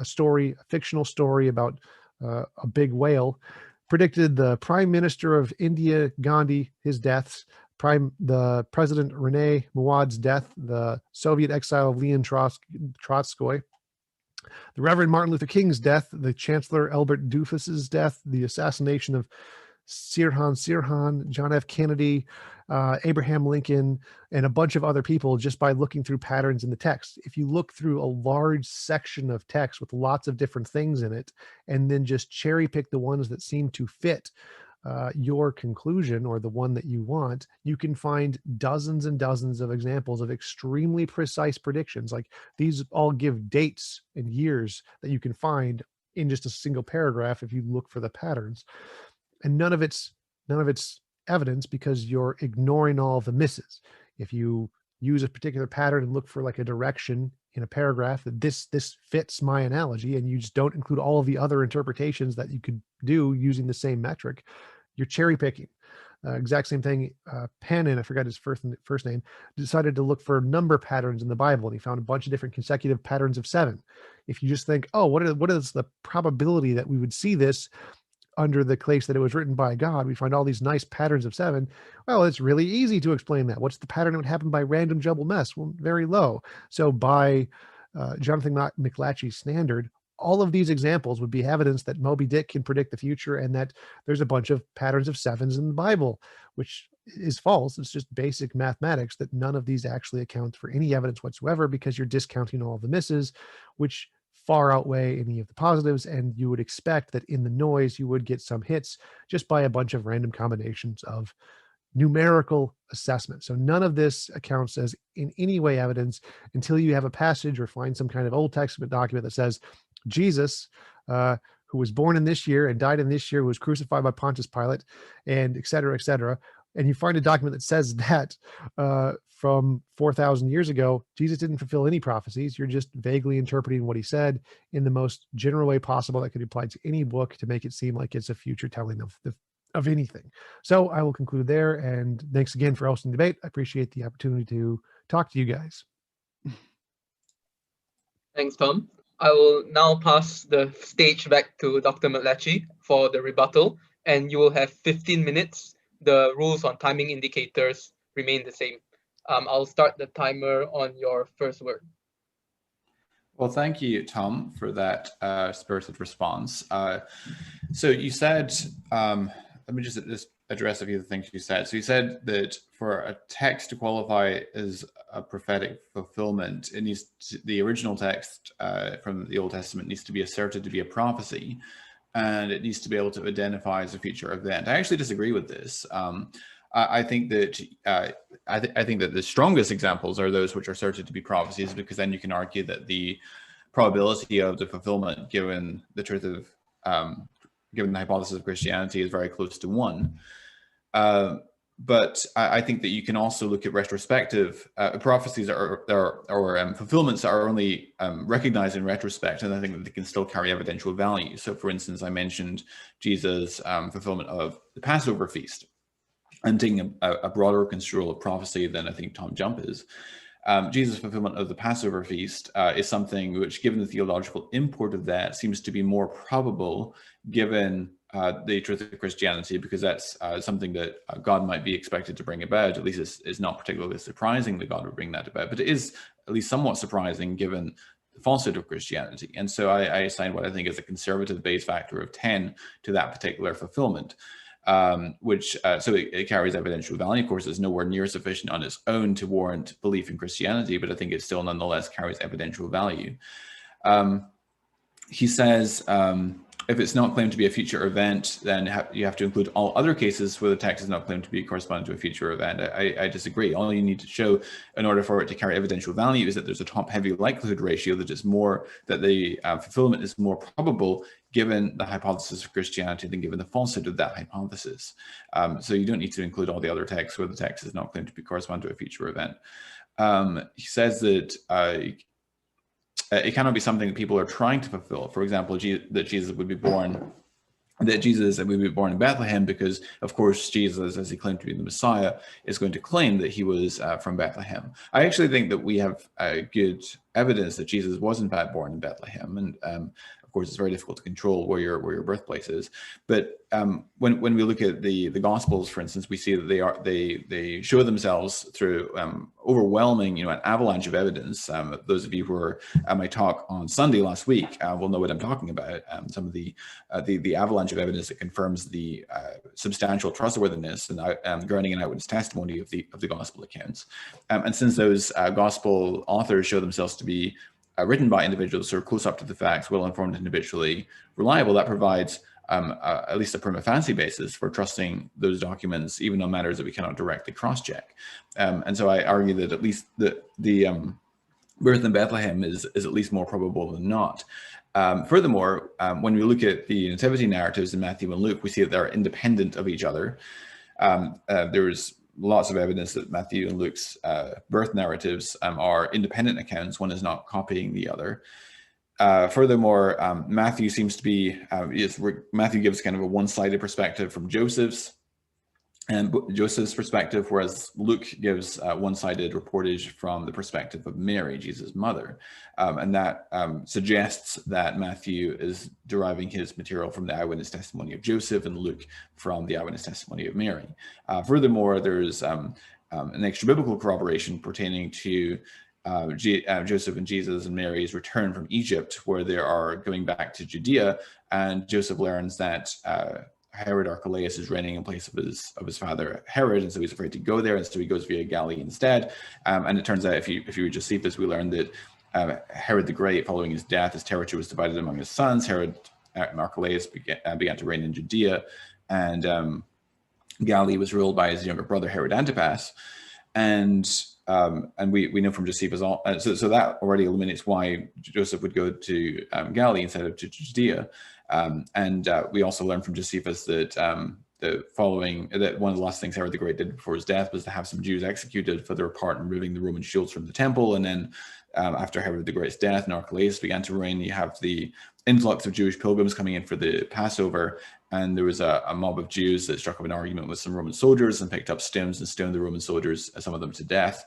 fictional story about a big whale, predicted the Prime Minister of India, Gandhi, his deaths, the President Rene Mouaw's death, the Soviet exile of Leon Trotsky, the Reverend Martin Luther King's death, the Chancellor Albert Doufus's death, the assassination of Sirhan, John F. Kennedy, Abraham Lincoln, and a bunch of other people, just by looking through patterns in the text. If you look through a large section of text with lots of different things in it, and then just cherry pick the ones that seem to fit your conclusion or the one that you want, you can find dozens and dozens of examples of extremely precise predictions. Like these all give dates and years that you can find in just a single paragraph if you look for the patterns. And none of it's evidence because you're ignoring all of the misses. If you use a particular pattern and look for like a direction in a paragraph that this fits my analogy, and you just don't include all of the other interpretations that you could do using the same metric, you're cherry picking. Exact same thing. Pannon, I forgot his first name, decided to look for number patterns in the Bible, and he found a bunch of different consecutive patterns of 7. If you just think, oh, what is the probability that we would see this under the case that it was written by God, we find all these nice patterns of 7. Well, it's really easy to explain that. What's the pattern that would happen by random jumble mess? Well, very low. So by Jonathan McLatchie's standard, all of these examples would be evidence that Moby Dick can predict the future and that there's a bunch of patterns of 7s in the Bible, which is false. It's just basic mathematics that none of these actually account for any evidence whatsoever because you're discounting all of the misses, which far outweigh any of the positives. And you would expect that in the noise, you would get some hits just by a bunch of random combinations of numerical assessment. So none of this accounts as in any way evidence until you have a passage or find some kind of Old Testament document that says Jesus, who was born in this year and died in this year, who was crucified by Pontius Pilate, and et cetera, et cetera. And you find a document that says that from 4,000 years ago, Jesus didn't fulfill any prophecies. You're just vaguely interpreting what he said in the most general way possible that could be applied to any book to make it seem like it's a future telling of anything. So I will conclude there. And thanks again for hosting the debate. I appreciate the opportunity to talk to you guys. Thanks, Tom. I will now pass the stage back to Dr. McLatchie for the rebuttal, and you will have 15 minutes. The rules on timing indicators remain the same. I'll start the timer on your first word. Well, thank you, Tom, for that spirited response. So you said, let me just address a few of the things you said. So you said that for a text to qualify as a prophetic fulfillment, it needs to, the original text from the Old Testament needs to be asserted to be a prophecy, and it needs to be able to identify as a future event. I actually disagree with this. I think that I think that the strongest examples are those which are asserted to be prophecies, because then you can argue that the probability of the fulfillment, given the truth of given the hypothesis of Christianity, is very close to 1. But I think that you can also look at retrospective prophecies or fulfillments that are only recognized in retrospect, and I think that they can still carry evidential value. So, for instance, I mentioned Jesus' fulfillment of the Passover feast. I'm taking a broader construal of prophecy than I think TJump is. Jesus' fulfillment of the Passover feast is something which, given the theological import of that, seems to be more probable given the truth of Christianity, because that's something that God might be expected to bring about. At least it's not particularly surprising that God would bring that about, but it is at least somewhat surprising given the falsehood of Christianity. And so I assign what I think is a conservative base factor of 10 to that particular fulfillment. So it carries evidential value. Of course, it's nowhere near sufficient on its own to warrant belief in Christianity, but I think it still nonetheless carries evidential value. He says, if it's not claimed to be a future event, then you have to include all other cases where the text is not claimed to be corresponding to a future event. I disagree. All you need to show in order for it to carry evidential value is that there's a top-heavy likelihood ratio, that it's more, that the fulfillment is more probable given the hypothesis of Christianity than given the falsehood of that hypothesis. So you don't need to include all the other texts where the text is not claimed to be corresponding to a future event. He says that it cannot be something that people are trying to fulfill. For example, that Jesus would be born in Bethlehem, because, of course, Jesus, as he claimed to be the Messiah, is going to claim that he was from Bethlehem. I actually think that we have good evidence that Jesus was in fact born in Bethlehem, and of course, it's very difficult to control where your birthplace is. But when we look at the Gospels, for instance, we see that they show themselves through overwhelming, an avalanche of evidence. Those of you who were at my talk on Sunday last week will know what I'm talking about. Some of the avalanche of evidence that confirms the substantial trustworthiness and grounding in eyewitness testimony of the Gospel accounts. And since those Gospel authors show themselves to be written by individuals who are close up to the facts, well-informed and habitually reliable, that provides at least a prima facie basis for trusting those documents, even on matters that we cannot directly cross-check. And so I argue that at least the birth in Bethlehem is at least more probable than not. Furthermore, when we look at the nativity narratives in Matthew and Luke, we see that they're independent of each other. There's lots of evidence that Matthew and Luke's birth narratives are independent accounts. One is not copying the other. Furthermore, Matthew seems to be, Matthew gives kind of a one-sided perspective from Joseph's perspective, whereas Luke gives one-sided reportage from the perspective of Mary, Jesus' mother. And that suggests that Matthew is deriving his material from the eyewitness testimony of Joseph and Luke from the eyewitness testimony of Mary. Furthermore, there's an extra biblical corroboration pertaining to Joseph and Jesus and Mary's return from Egypt, where they are going back to Judea, and Joseph learns that Herod Archelaus is reigning in place of his father Herod, and so he's afraid to go there, and so he goes via Galilee instead. And it turns out, if you read Josephus, we learn that Herod the Great, following his death, his territory was divided among his sons. Herod Archelaus began to reign in Judea, and Galilee was ruled by his younger brother Herod Antipas. And we know from Josephus, so that already illuminates why Joseph would go to Galilee instead of to Judea. We also learn from Josephus that one of the last things Herod the Great did before his death was to have some Jews executed for their part in removing the Roman shields from the temple. And then after Herod the Great's death and Archelaus began to reign, you have the influx of Jewish pilgrims coming in for the Passover. And there was a mob of Jews that struck up an argument with some Roman soldiers and picked up stones and stoned the Roman soldiers, some of them to death,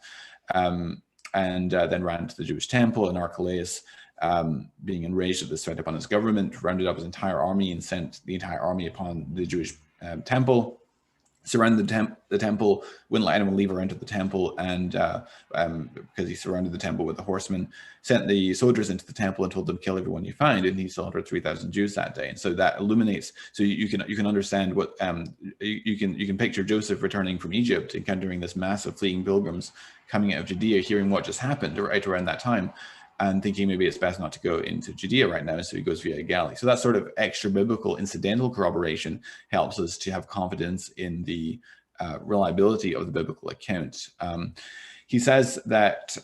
and then ran to the Jewish temple. And Archelaus, being enraged at this threat upon his government, rounded up his entire army and sent the entire army upon the Jewish temple, surrounded the temple, wouldn't let anyone leave or enter the temple, and because he surrounded the temple with the horsemen, sent the soldiers into the temple and told them, kill everyone you find, and he slaughtered 3,000 Jews that day. And so that illuminates, so you can understand what you can picture Joseph returning from Egypt, encountering this mass of fleeing pilgrims coming out of Judea, hearing what just happened right around that time, and thinking maybe it's best not to go into Judea right now, so he goes via Galilee. So that sort of extra biblical incidental corroboration helps us to have confidence in the reliability of the biblical account. He says that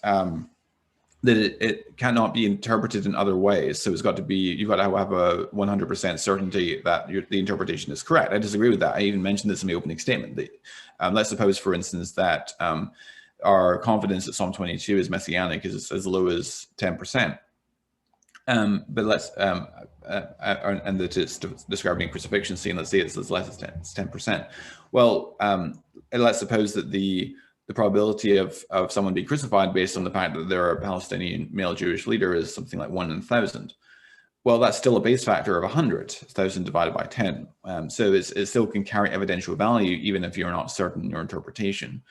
it cannot be interpreted in other ways. So you've got to have a 100% certainty that the interpretation is correct. I disagree with that. I even mentioned this in my opening statement. Let's suppose, for instance, that our confidence that Psalm 22 is messianic is as low as 10%. But let's and that it's describing a crucifixion scene. Let's say it's as less as 10%. Well, let's suppose that the probability of someone being crucified based on the fact that they're a Palestinian male Jewish leader is something like 1 in 1,000. Well, that's still a base factor of 100, 1,000 divided by 10. So it still can carry evidential value even if you're not certain in your interpretation.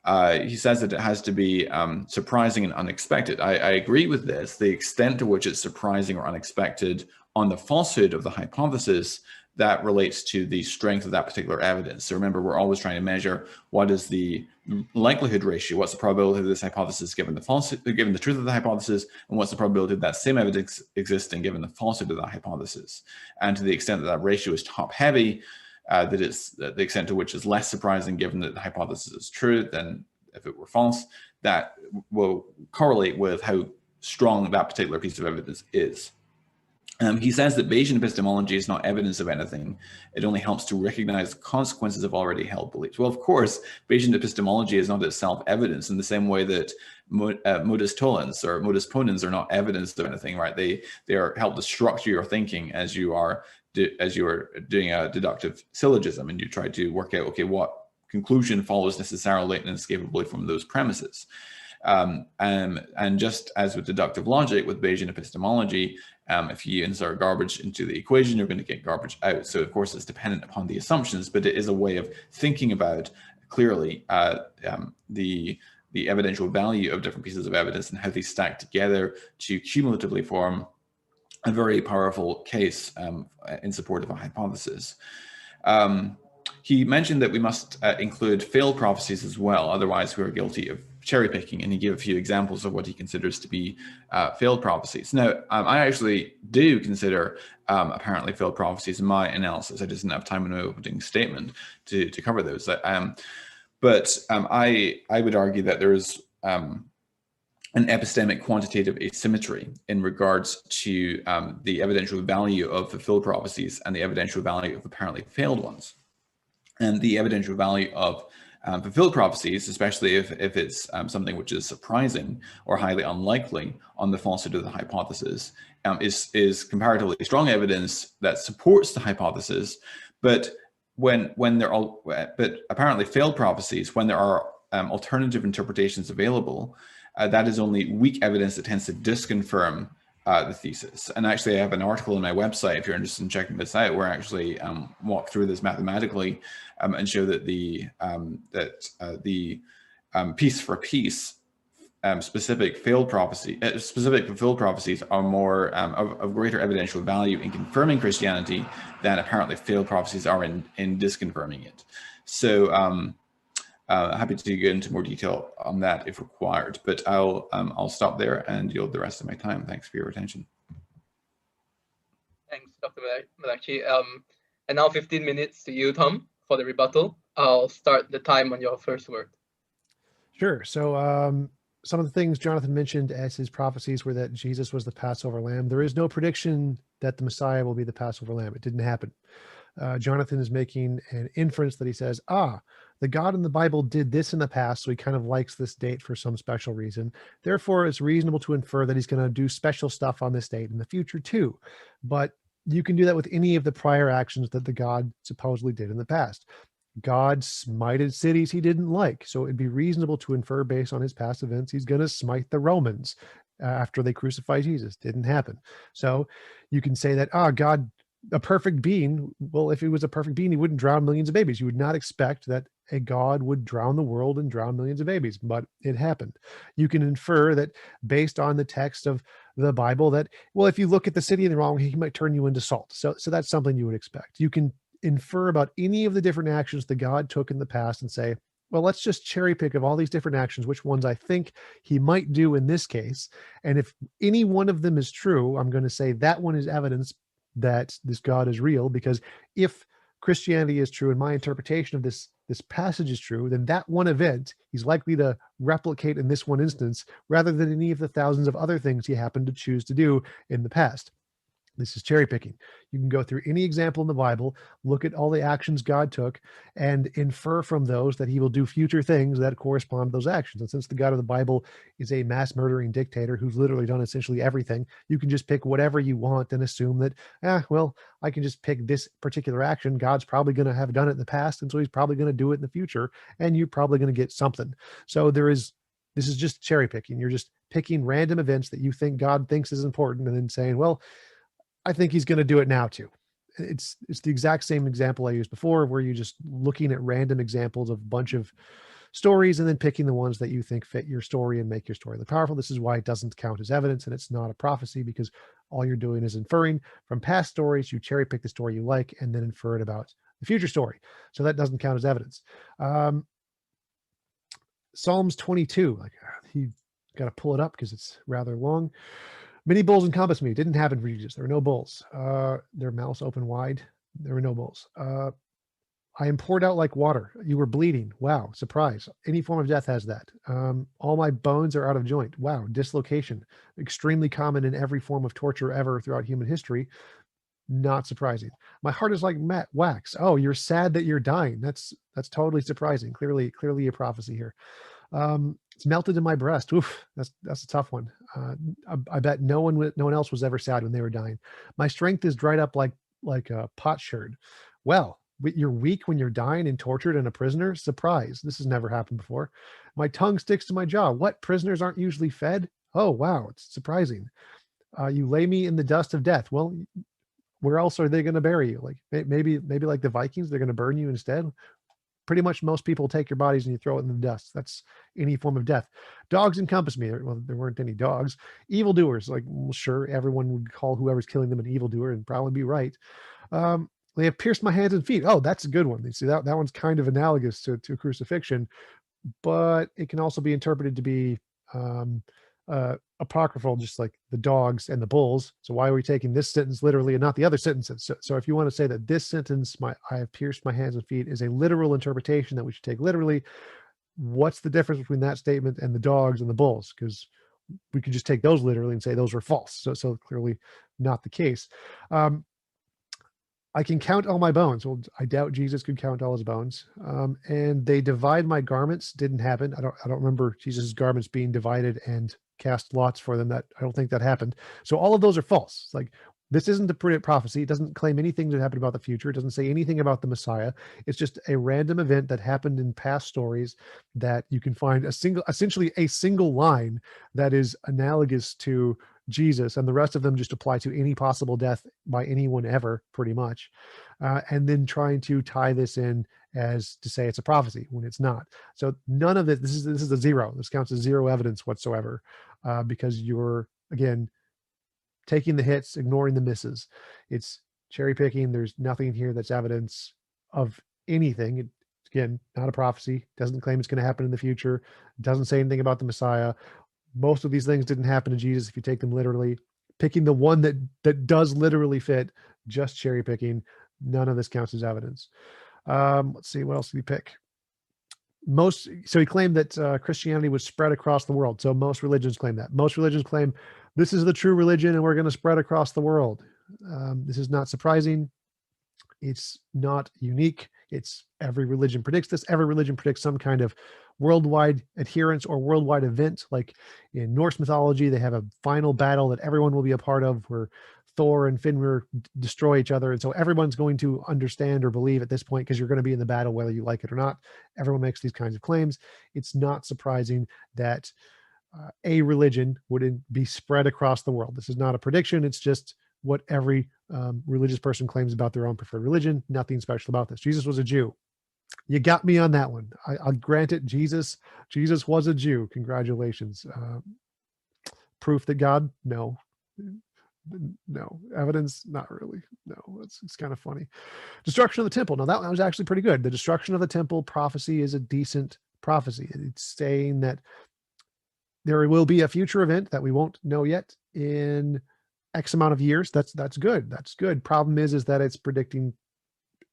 He says that it has to be surprising and unexpected. I agree with this. The extent to which it's surprising or unexpected on the falsehood of the hypothesis, that relates to the strength of that particular evidence. So remember, we're always trying to measure what is the likelihood ratio, what's the probability of this hypothesis given the truth of the hypothesis, and what's the probability of that same evidence existing given the falsehood of that hypothesis. And to the extent that that ratio is top heavy, that it's the extent to which is less surprising given that the hypothesis is true than if it were false, that will correlate with how strong that particular piece of evidence is. He says that Bayesian epistemology is not evidence of anything. It only helps to recognize the consequences of already held beliefs. Well, of course, Bayesian epistemology is not itself evidence in the same way that modus tollens or modus ponens are not evidence of anything, right? They are help to structure your thinking as you are doing a deductive syllogism, and you try to work out, okay, what conclusion follows necessarily and inescapably from those premises. And just as with deductive logic, with Bayesian epistemology, if you insert garbage into the equation, you're going to get garbage out. So of course it's dependent upon the assumptions, but it is a way of thinking about clearly the evidential value of different pieces of evidence and how they stack together to cumulatively form a very powerful case in support of a hypothesis. He mentioned that we must include failed prophecies as well, otherwise we are guilty of cherry picking, and he gave a few examples of what he considers to be failed prophecies. Now, I actually do consider apparently failed prophecies in my analysis. I just didn't have time in my opening statement to cover those. But I would argue that there is an epistemic quantitative asymmetry in regards to the evidential value of fulfilled prophecies and the evidential value of apparently failed ones. And the evidential value of fulfilled prophecies, especially if it's something which is surprising or highly unlikely on the falsity of the hypothesis, is comparatively strong evidence that supports the hypothesis. But but apparently failed prophecies, when there are alternative interpretations available, that is only weak evidence that tends to disconfirm the thesis. And actually, I have an article on my website, if you're interested in checking this out, where I actually walk through this mathematically and show that the piece for piece specific fulfilled prophecies are more of greater evidential value in confirming Christianity than apparently failed prophecies are in disconfirming it. So happy to go into more detail on that if required, but I'll stop there and yield the rest of my time. Thanks for your attention. Thanks, Dr. McLatchie. And now 15 minutes to you, Tom, for the rebuttal. I'll start the time on your first word. Sure. So some of the things Jonathan mentioned as his prophecies were that Jesus was the Passover lamb. There is no prediction that the Messiah will be the Passover lamb. It didn't happen. Jonathan is making an inference that he says, the God in the Bible did this in the past, so he kind of likes this date for some special reason. Therefore, it's reasonable to infer that he's going to do special stuff on this date in the future too. But you can do that with any of the prior actions that the God supposedly did in the past. God smited cities he didn't like, so it'd be reasonable to infer based on his past events he's going to smite the Romans after they crucified Jesus. Didn't happen. So you can say that, God, a perfect being, well, if he was a perfect being, he wouldn't drown millions of babies. You would not expect that a God would drown the world and drown millions of babies, but it happened. You can infer that based on the text of the Bible that, well, if you look at the city in the wrong way, he might turn you into salt. So that's something you would expect. You can infer about any of the different actions that God took in the past and say, well, let's just cherry pick of all these different actions, which ones I think he might do in this case. And if any one of them is true, I'm going to say that one is evidence that this God is real, because if Christianity is true and my interpretation of this passage is true, then that one event he's likely to replicate in this one instance rather than any of the thousands of other things he happened to choose to do in the past. This is cherry picking. You can go through any example in the Bible, look at all the actions God took, and infer from those that he will do future things that correspond to those actions. And since the God of the Bible is a mass murdering dictator who's literally done essentially everything, you can just pick whatever you want and assume that, well, I can just pick this particular action. God's probably going to have done it in the past, and so he's probably going to do it in the future, and you're probably going to get something. So this is just cherry picking. You're just picking random events that you think God thinks is important and then saying, well, I think he's going to do it now too. It's the exact same example I used before, where you're just looking at random examples of a bunch of stories and then picking the ones that you think fit your story and make your story look powerful. This is why it doesn't count as evidence and it's not a prophecy, because all you're doing is inferring from past stories. You cherry pick the story you like and then infer it about the future story. So that doesn't count as evidence. Psalms 22, you got to pull it up because it's rather long. Many bulls encompassed me. Didn't happen for Jesus. There were no bulls. Their mouths open wide. There were no bulls. I am poured out like water. You were bleeding. Wow. Surprise. Any form of death has that. All my bones are out of joint. Wow. Dislocation. Extremely common in every form of torture ever throughout human history. Not surprising. My heart is like wax. Oh, you're sad that you're dying. That's totally surprising. Clearly a prophecy here. It's melted in my breast. Oof, that's a tough one. I bet no one else was ever sad when they were dying. My strength is dried up like a potsherd. Well, you're weak when you're dying and tortured and a prisoner? Surprise. This has never happened before. My tongue sticks to my jaw. What? Prisoners aren't usually fed? Oh, wow. It's surprising. You lay me in the dust of death. Well, where else are they going to bury you? Like maybe like the Vikings, they're going to burn you instead. Pretty much most people take your bodies and you throw it in the dust. That's any form of death. Dogs encompass me. Well, there weren't any dogs. Evildoers, well, sure, everyone would call whoever's killing them an evildoer and probably be right. They have pierced my hands and feet. Oh, that's a good one. You see, that one's kind of analogous to crucifixion, but it can also be interpreted to be apocryphal, just like the dogs and the bulls. So why are we taking this sentence literally and not the other sentences? So if you want to say that this sentence, I have pierced my hands and feet, is a literal interpretation that we should take literally, what's the difference between that statement and the dogs and the bulls? Because we could just take those literally and say those were false. So clearly not the case. I can count all my bones. Well, I doubt Jesus could count all his bones. And they divide my garments. Didn't happen. I don't remember Jesus' garments being divided and cast lots for them. That I don't think that happened. So all of those are false. Like, this isn't a prophecy. It doesn't claim anything that happened about the future. It doesn't say anything about the Messiah. It's just a random event that happened in past stories that you can find essentially a single line that is analogous to Jesus, and the rest of them just apply to any possible death by anyone ever, pretty much. And then trying to tie this in as to say it's a prophecy when it's not. So none of it, this is a zero. This counts as zero evidence whatsoever, because you're, again, taking the hits, ignoring the misses. It's cherry picking. There's nothing here that's evidence of anything. It, again, not a prophecy. Doesn't claim it's going to happen in the future. Doesn't say anything about the Messiah. Most of these things didn't happen to Jesus if you take them literally. Picking the one that does literally fit, just cherry picking. None of this counts as evidence. Let's see, what else did he pick? So he claimed that Christianity was spread across the world. So most religions claim that. Most religions claim this is the true religion and we're going to spread across the world. This is not surprising. It's not unique. It's every religion predicts this. Every religion predicts some kind of worldwide adherence or worldwide event. Like in Norse mythology, they have a final battle that everyone will be a part of where Thor and Fenrir destroy each other. And so everyone's going to understand or believe at this point, because you're going to be in the battle whether you like it or not. Everyone makes these kinds of claims. It's not surprising that a religion would be spread across the world. This is not a prediction. It's just what every religious person claims about their own preferred religion. Nothing special about this. Jesus was a Jew. You got me on that one. I'll grant it. Jesus was a Jew. Congratulations. Proof that God? No. Evidence? Not really. No. It's kind of funny. Destruction of the temple. Now that one was actually pretty good. The destruction of the temple prophecy is a decent prophecy. It's saying that there will be a future event that we won't know yet in X amount of years. That's good. That's good. Problem is that it's predicting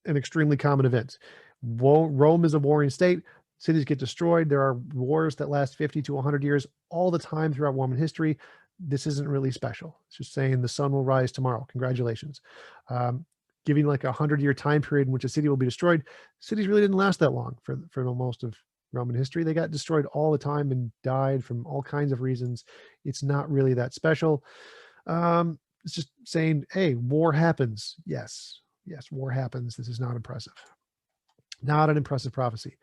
an extremely common event. Rome is a warring state. Cities get destroyed. There are wars that last 50 to 100 years all the time throughout Roman history. This isn't really special. It's just saying the sun will rise tomorrow. Congratulations. Giving like a 100-year time period in which a city will be destroyed. Cities really didn't last that long for most of Roman history. They got destroyed all the time and died from all kinds of reasons. It's not really that special. It's just saying, hey, war happens. Yes, war happens. This is not impressive. Not an impressive prophecy.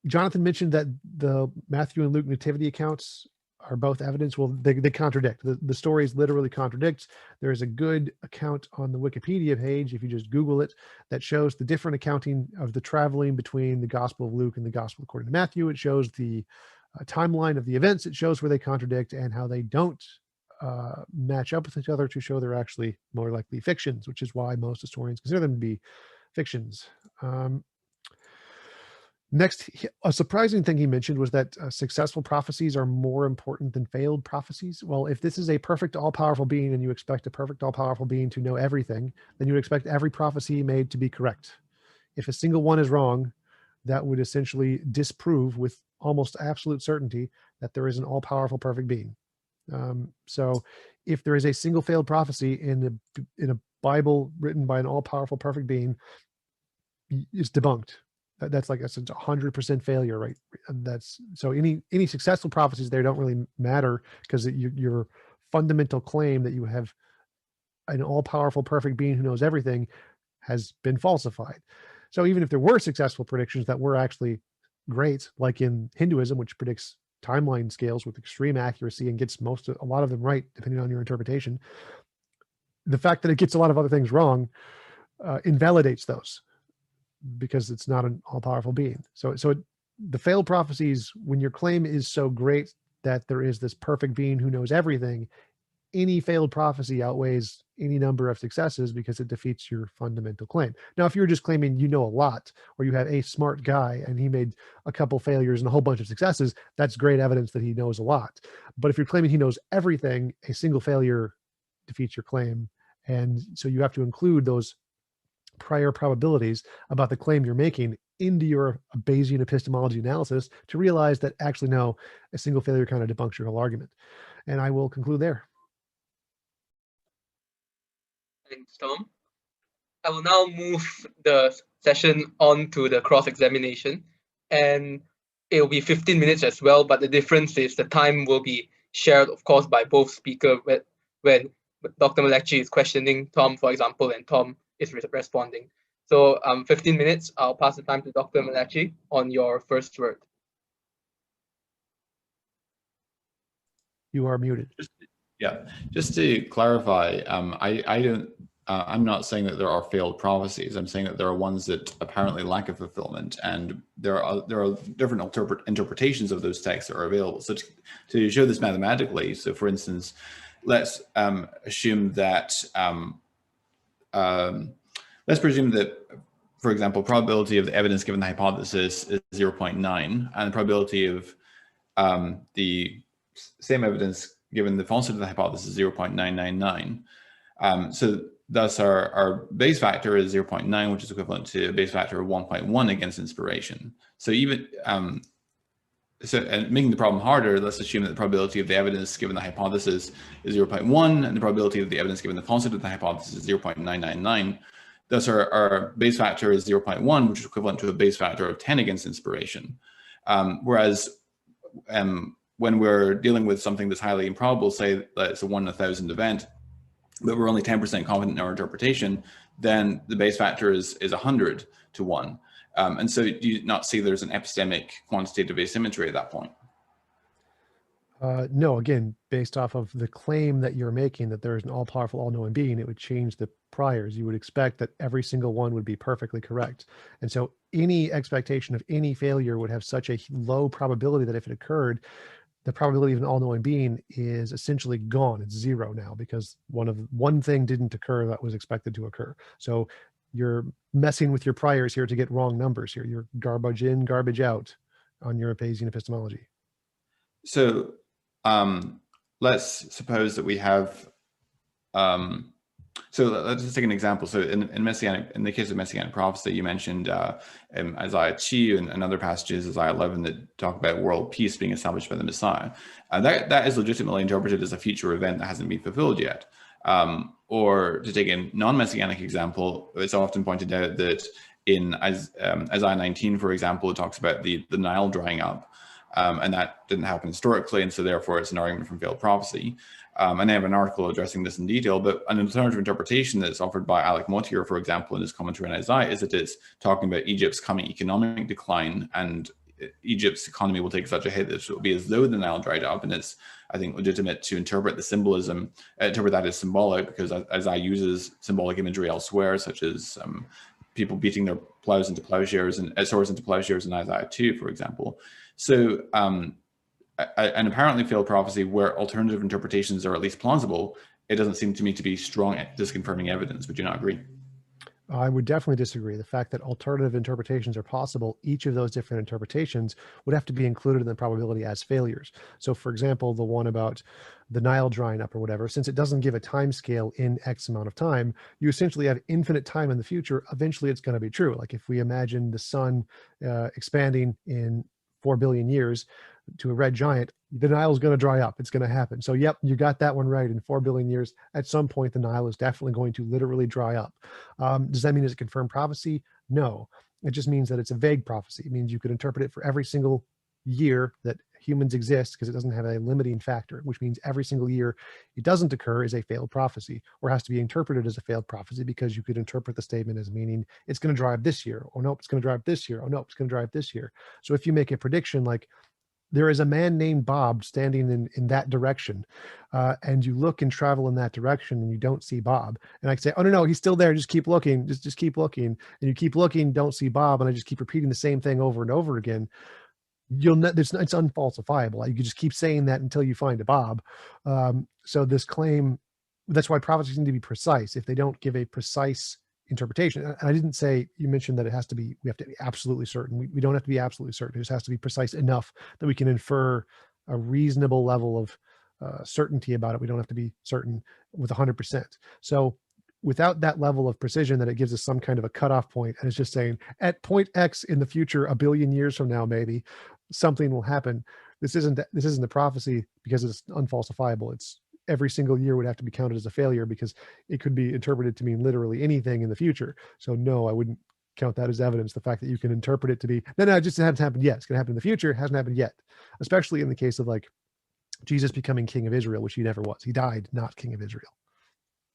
Jonathan mentioned that the Matthew and Luke nativity accounts are both evidence. Well, they contradict. The stories literally contradict. There is a good account on the Wikipedia page, if you just Google it, that shows the different accounting of the traveling between the Gospel of Luke and the Gospel according to Matthew. It shows the timeline of the events. It shows where they contradict and how they don't match up with each other to show they're actually more likely fictions, which is why most historians consider them to be fictions. Next, a surprising thing he mentioned was that successful prophecies are more important than failed prophecies. Well, if this is a perfect all-powerful being and you expect a perfect all-powerful being to know everything, then you expect every prophecy made to be correct. If a single one is wrong, that would essentially disprove with almost absolute certainty that there is an all-powerful perfect being. So if there is a single failed prophecy in a Bible written by an all-powerful perfect being, it's debunked. That's like a 100% failure, right? That's so any successful prophecies there don't really matter, because your fundamental claim that you have an all-powerful perfect being who knows everything has been falsified. So even if there were successful predictions that were actually great, like in Hinduism, which predicts timeline scales with extreme accuracy and gets a lot of them right, depending on your interpretation, the fact that it gets a lot of other things wrong invalidates those, because it's not an all-powerful being. So the failed prophecies, when your claim is so great that there is this perfect being who knows everything, any failed prophecy outweighs any number of successes because it defeats your fundamental claim. Now, if you're just claiming you know a lot, or you have a smart guy and he made a couple failures and a whole bunch of successes, that's great evidence that he knows a lot. But if you're claiming he knows everything, a single failure defeats your claim. And so you have to include those prior probabilities about the claim you're making into your Bayesian epistemology analysis to realize that actually, no, a single failure kind of debunks your whole argument. And I will conclude there. Thanks, Tom. I will now move the session on to the cross-examination, and it will be 15 minutes as well, but the difference is the time will be shared, of course, by both speakers when Dr. McLatchie is questioning Tom, for example, and Tom is responding. So 15 minutes, I'll pass the time to Dr. McLatchie on your first word. You are muted. Just to clarify, I'm not saying that there are failed prophecies. I'm saying that there are ones that apparently lack a fulfillment, and there are different interpretations of those texts that are available. So to show this mathematically, so for instance, let's assume that for example, probability of the evidence given the hypothesis is 0.9, and the probability of the same evidence given the falsity of the hypothesis is 0.999. So thus our base factor is 0.9, which is equivalent to a base factor of 1.1 against inspiration. So even and making the problem harder, let's assume that the probability of the evidence given the hypothesis is 0.1, and the probability of the evidence given the falsity of the hypothesis is 0.999. Thus our base factor is 0.1, which is equivalent to a base factor of 10 against inspiration. Whereas when we're dealing with something that's highly improbable, say that it's a 1 in 1,000 event, but we're only 10% confident in our interpretation, then the base factor is 100 to 1. And so do you not see there's an epistemic quantitative asymmetry at that point? No, again, based off of the claim that you're making that there is an all-powerful, all-knowing being, it would change the priors. You would expect that every single one would be perfectly correct. And so any expectation of any failure would have such a low probability that if it occurred, the probability of an all-knowing being is essentially gone. It's zero now because one thing didn't occur that was expected to occur. So you're messing with your priors here to get wrong numbers here. You're garbage in, garbage out on your Bayesian epistemology. So let's suppose that we have, so let's just take an example. So in the case of Messianic prophecy, you mentioned Isaiah 2 and other passages, Isaiah 11, that talk about world peace being established by the Messiah. That is legitimately interpreted as a future event that hasn't been fulfilled yet. Or to take a non-Messianic example, it's often pointed out that in Isaiah 19, for example, it talks about the Nile drying up. And that didn't happen historically, and so therefore it's an argument from failed prophecy. And I have an article addressing this in detail, but an alternative interpretation that's offered by Alec Mottier, for example, in his commentary on Isaiah, is that it's talking about Egypt's coming economic decline, and Egypt's economy will take such a hit that it will be as though the Nile dried up. And it's, I think, legitimate to interpret the symbolism, interpret that as symbolic, because Isaiah uses symbolic imagery elsewhere, such as people beating their plows into plowshares and swords into plowshares in Isaiah 2, for example. So an apparently failed prophecy where alternative interpretations are at least plausible, it doesn't seem to me to be strong disconfirming evidence. Would you not agree? I would definitely disagree. The fact that alternative interpretations are possible, each of those different interpretations would have to be included in the probability as failures. So for example, the one about the Nile drying up or whatever, since it doesn't give a time scale in X amount of time, you essentially have infinite time in the future. Eventually it's going to be true. Like if we imagine the sun expanding in 4 billion years to a red giant, the Nile is going to dry up. It's going to happen. So yep, you got that one right. In 4 billion years, at some point, the Nile is definitely going to literally dry up. Does that mean it's a confirmed prophecy? No. It just means that it's a vague prophecy. It means you could interpret it for every single year that humans exist, because it doesn't have a limiting factor, which means every single year it doesn't occur is a failed prophecy, or has to be interpreted as a failed prophecy, because you could interpret the statement as meaning it's going to dry up this year. Oh, nope, it's going to dry up this year. Oh, nope, it's going to dry up this year. So if you make a prediction like, there is a man named Bob standing in that direction, and you look and travel in that direction and you don't see Bob. And I say, oh, no, he's still there. Just keep looking. Just keep looking. And you keep looking, don't see Bob. And I just keep repeating the same thing over and over again. It's unfalsifiable. You can just keep saying that until you find a Bob. So this claim, that's why prophecies need to be precise. If they don't give a precise interpretation, and I didn't say, you mentioned that we have to be absolutely certain. We don't have to be absolutely certain. It just has to be precise enough that we can infer a reasonable level of certainty about it. We don't have to be certain with 100%. So without that level of precision that it gives us some kind of a cutoff point, and it's just saying at point X in the future, a billion years from now, maybe something will happen. This isn't a prophecy because it's unfalsifiable. It's every single year would have to be counted as a failure because it could be interpreted to mean literally anything in the future. So no, I wouldn't count that as evidence. The fact that you can interpret it to be, no, it just hasn't happened yet. It's going to happen in the future. It hasn't happened yet, especially in the case of like Jesus becoming king of Israel, which he never was. He died not king of Israel.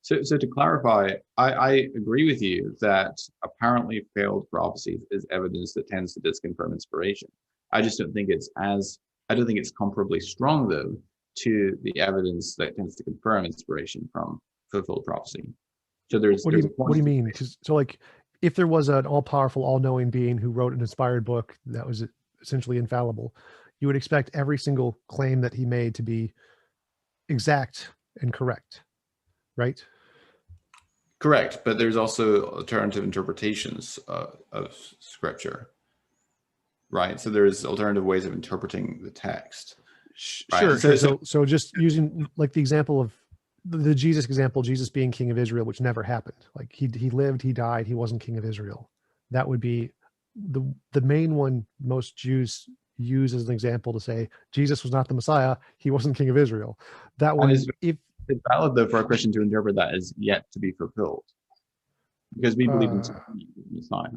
So to clarify, I agree with you that apparently failed prophecies is evidence that tends to disconfirm inspiration. I just don't think it's comparably strong though to the evidence that tends to confirm inspiration from fulfilled prophecy. So what do you mean? So like if there was an all-powerful, all-knowing being who wrote an inspired book that was essentially infallible, you would expect every single claim that he made to be exact and correct, right? Correct, but there's also alternative interpretations of scripture, right? So there's alternative ways of interpreting the text. Right? Sure. So just using like the example of the Jesus example, Jesus being king of Israel, which never happened. Like he lived, he died, he wasn't king of Israel. That would be the main one most Jews use as an example to say Jesus was not the Messiah, he wasn't king of Israel. That one, if it's valid though for a Christian to interpret that as yet to be fulfilled, because we believe in Messiah.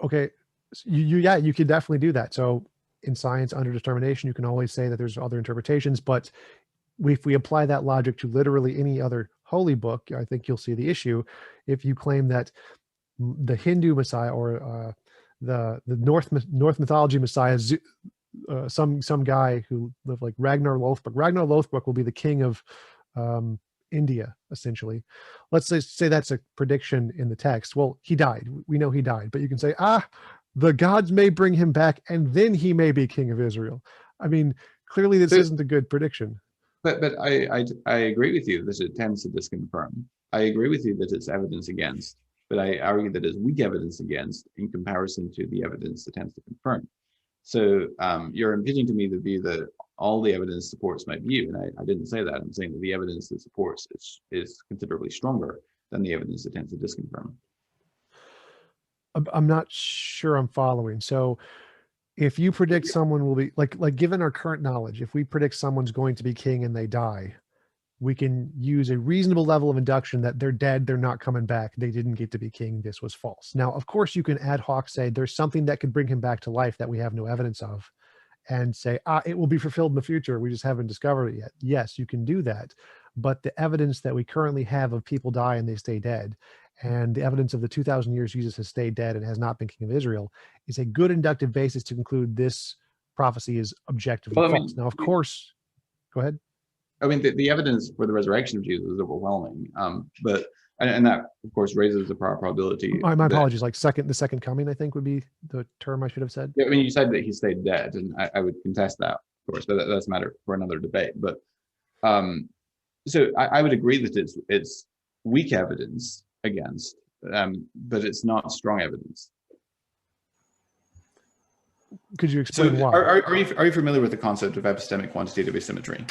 Okay, so you could definitely do that. So in science, under determination, you can always say that there's other interpretations, but if we apply that logic to literally any other holy book, I think you'll see the issue. If you claim that the Hindu Messiah or the North mythology Messiah, some guy who lived like Ragnar Lothbrok will be the king of India, essentially. Let's say that's a prediction in the text. Well, he died. We know he died, but you can say, the gods may bring him back and then he may be king of Israel. I mean, clearly this isn't a good prediction. But I agree with you that it tends to disconfirm. I agree with you that it's evidence against, but I argue that it's weak evidence against in comparison to the evidence that tends to confirm. So you're imputing to me the view that all the evidence supports my view, and I didn't say that. I'm saying that the evidence that supports is considerably stronger than the evidence that tends to disconfirm. I'm not sure I'm following. So if you predict someone will be like given our current knowledge, if we predict someone's going to be king and they die, we can use a reasonable level of induction that they're dead, they're not coming back, they didn't get to be king, this was false. Now, of course, you can ad hoc say there's something that could bring him back to life that we have no evidence of, and say, it will be fulfilled in the future, we just haven't discovered it yet. Yes, you can do that, but the evidence that we currently have of people die and they stay dead, and the evidence of the 2,000 years Jesus has stayed dead and has not been king of Israel, is a good inductive basis to conclude this prophecy is objectively false. Now, of course, go ahead. I mean, the evidence for the resurrection of Jesus is overwhelming, but that of course raises the probability. My apologies. Like the second coming, I think would be the term I should have said. Yeah, I mean, you said that he stayed dead, and I would contest that, of course, but that's a matter for another debate. But so I would agree that it's weak evidence against, but it's not strong evidence. Could you explain why? Are you familiar with the concept of epistemic quantitative asymmetry?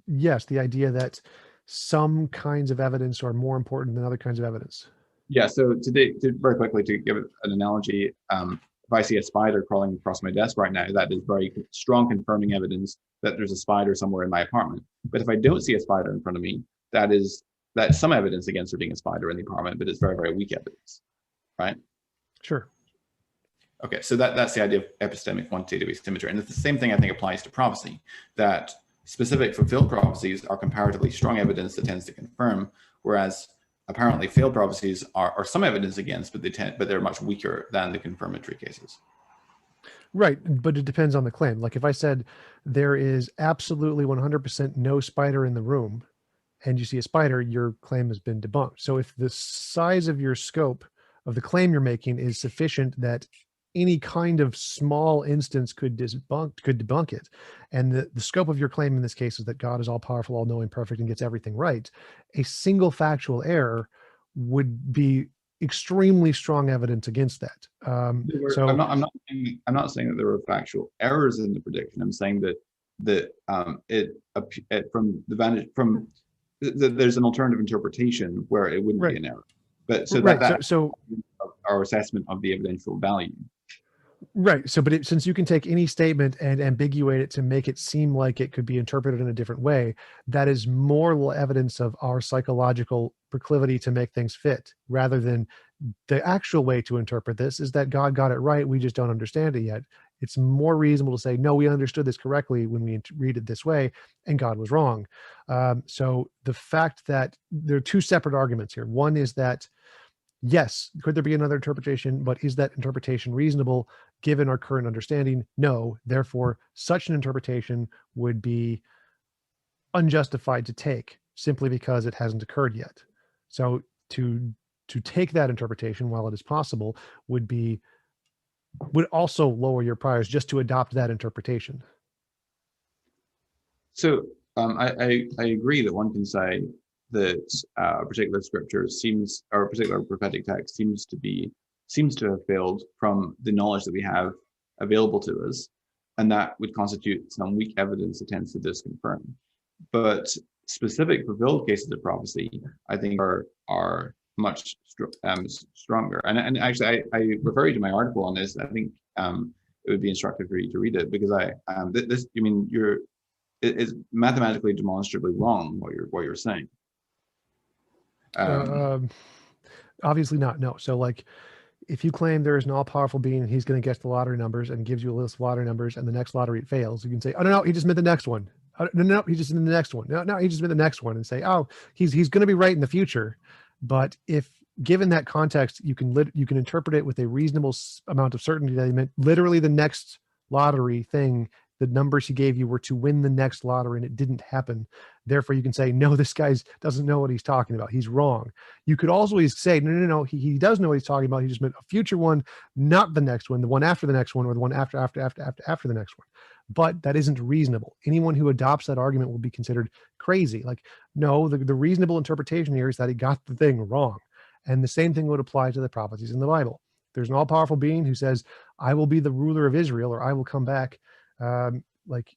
Yes, the idea that some kinds of evidence are more important than other kinds of evidence. Yeah, so very quickly to give an analogy, if I see a spider crawling across my desk right now, that is very strong confirming evidence that there's a spider somewhere in my apartment. But if I don't see a spider in front of me, that's some evidence against there being a spider in the apartment, but it's very, very weak evidence, right? Sure. Okay, so that's the idea of epistemic quantitative asymmetry. And the same thing I think applies to prophecy, that specific fulfilled prophecies are comparatively strong evidence that tends to confirm, whereas apparently failed prophecies are some evidence against, but they're much weaker than the confirmatory cases. Right, but it depends on the claim. Like if I said there is absolutely 100% no spider in the room, and you see a spider, your claim has been debunked. So if the size of your scope of the claim you're making is sufficient that any kind of small instance could debunk it, and the scope of your claim in this case is that God is all powerful, all knowing, perfect, and gets everything right, a single factual error would be extremely strong evidence against that. So I'm not saying that there were factual errors in the prediction. I'm saying that from there's an alternative interpretation where it wouldn't be an error. But so right. that So our assessment of the evidential value. right. So, but since you can take any statement and ambiguate it to make it seem like it could be interpreted in a different way, that is more evidence of our psychological proclivity to make things fit, rather than the actual way to interpret this is that God got it right. We just don't understand it yet. It's more reasonable to say, no, we understood this correctly when we read it this way, and God was wrong. So the fact that there are two separate arguments here. One is that, yes, could there be another interpretation, but is that interpretation reasonable given our current understanding? No. Therefore, such an interpretation would be unjustified to take simply because it hasn't occurred yet. So to take that interpretation, while it is possible, would also lower your priors just to adopt that interpretation. So I agree that one can say that a particular scripture seems, or a particular prophetic text seems to have failed from the knowledge that we have available to us, and that would constitute some weak evidence that tends to disconfirm. But specific fulfilled cases of prophecy, I think, are much stronger. And actually, I refer you to my article on this. I think it would be instructive for you to read it, because it's mathematically demonstrably wrong what you're saying. Obviously not. No. So like, if you claim there is an all-powerful being and he's going to guess the lottery numbers and gives you a list of lottery numbers, and the next lottery it fails, you can say, oh no, he just meant the next one. No, he just meant the next one. No, he just meant the next one, and say, oh, he's going to be right in the future. But if given that context, you can interpret it with a reasonable amount of certainty that he meant literally the next lottery thing. The numbers he gave you were to win the next lottery, and it didn't happen. Therefore, you can say, no, this guy doesn't know what he's talking about. He's wrong. You could also say, no, he does know what he's talking about. He just meant a future one, not the next one, the one after the next one, or the one after the next one. But that isn't reasonable. Anyone who adopts that argument will be considered crazy. Like, no, the reasonable interpretation here is that he got the thing wrong. And the same thing would apply to the prophecies in the Bible. There's an all-powerful being who says, I will be the ruler of Israel, or I will come back. Like,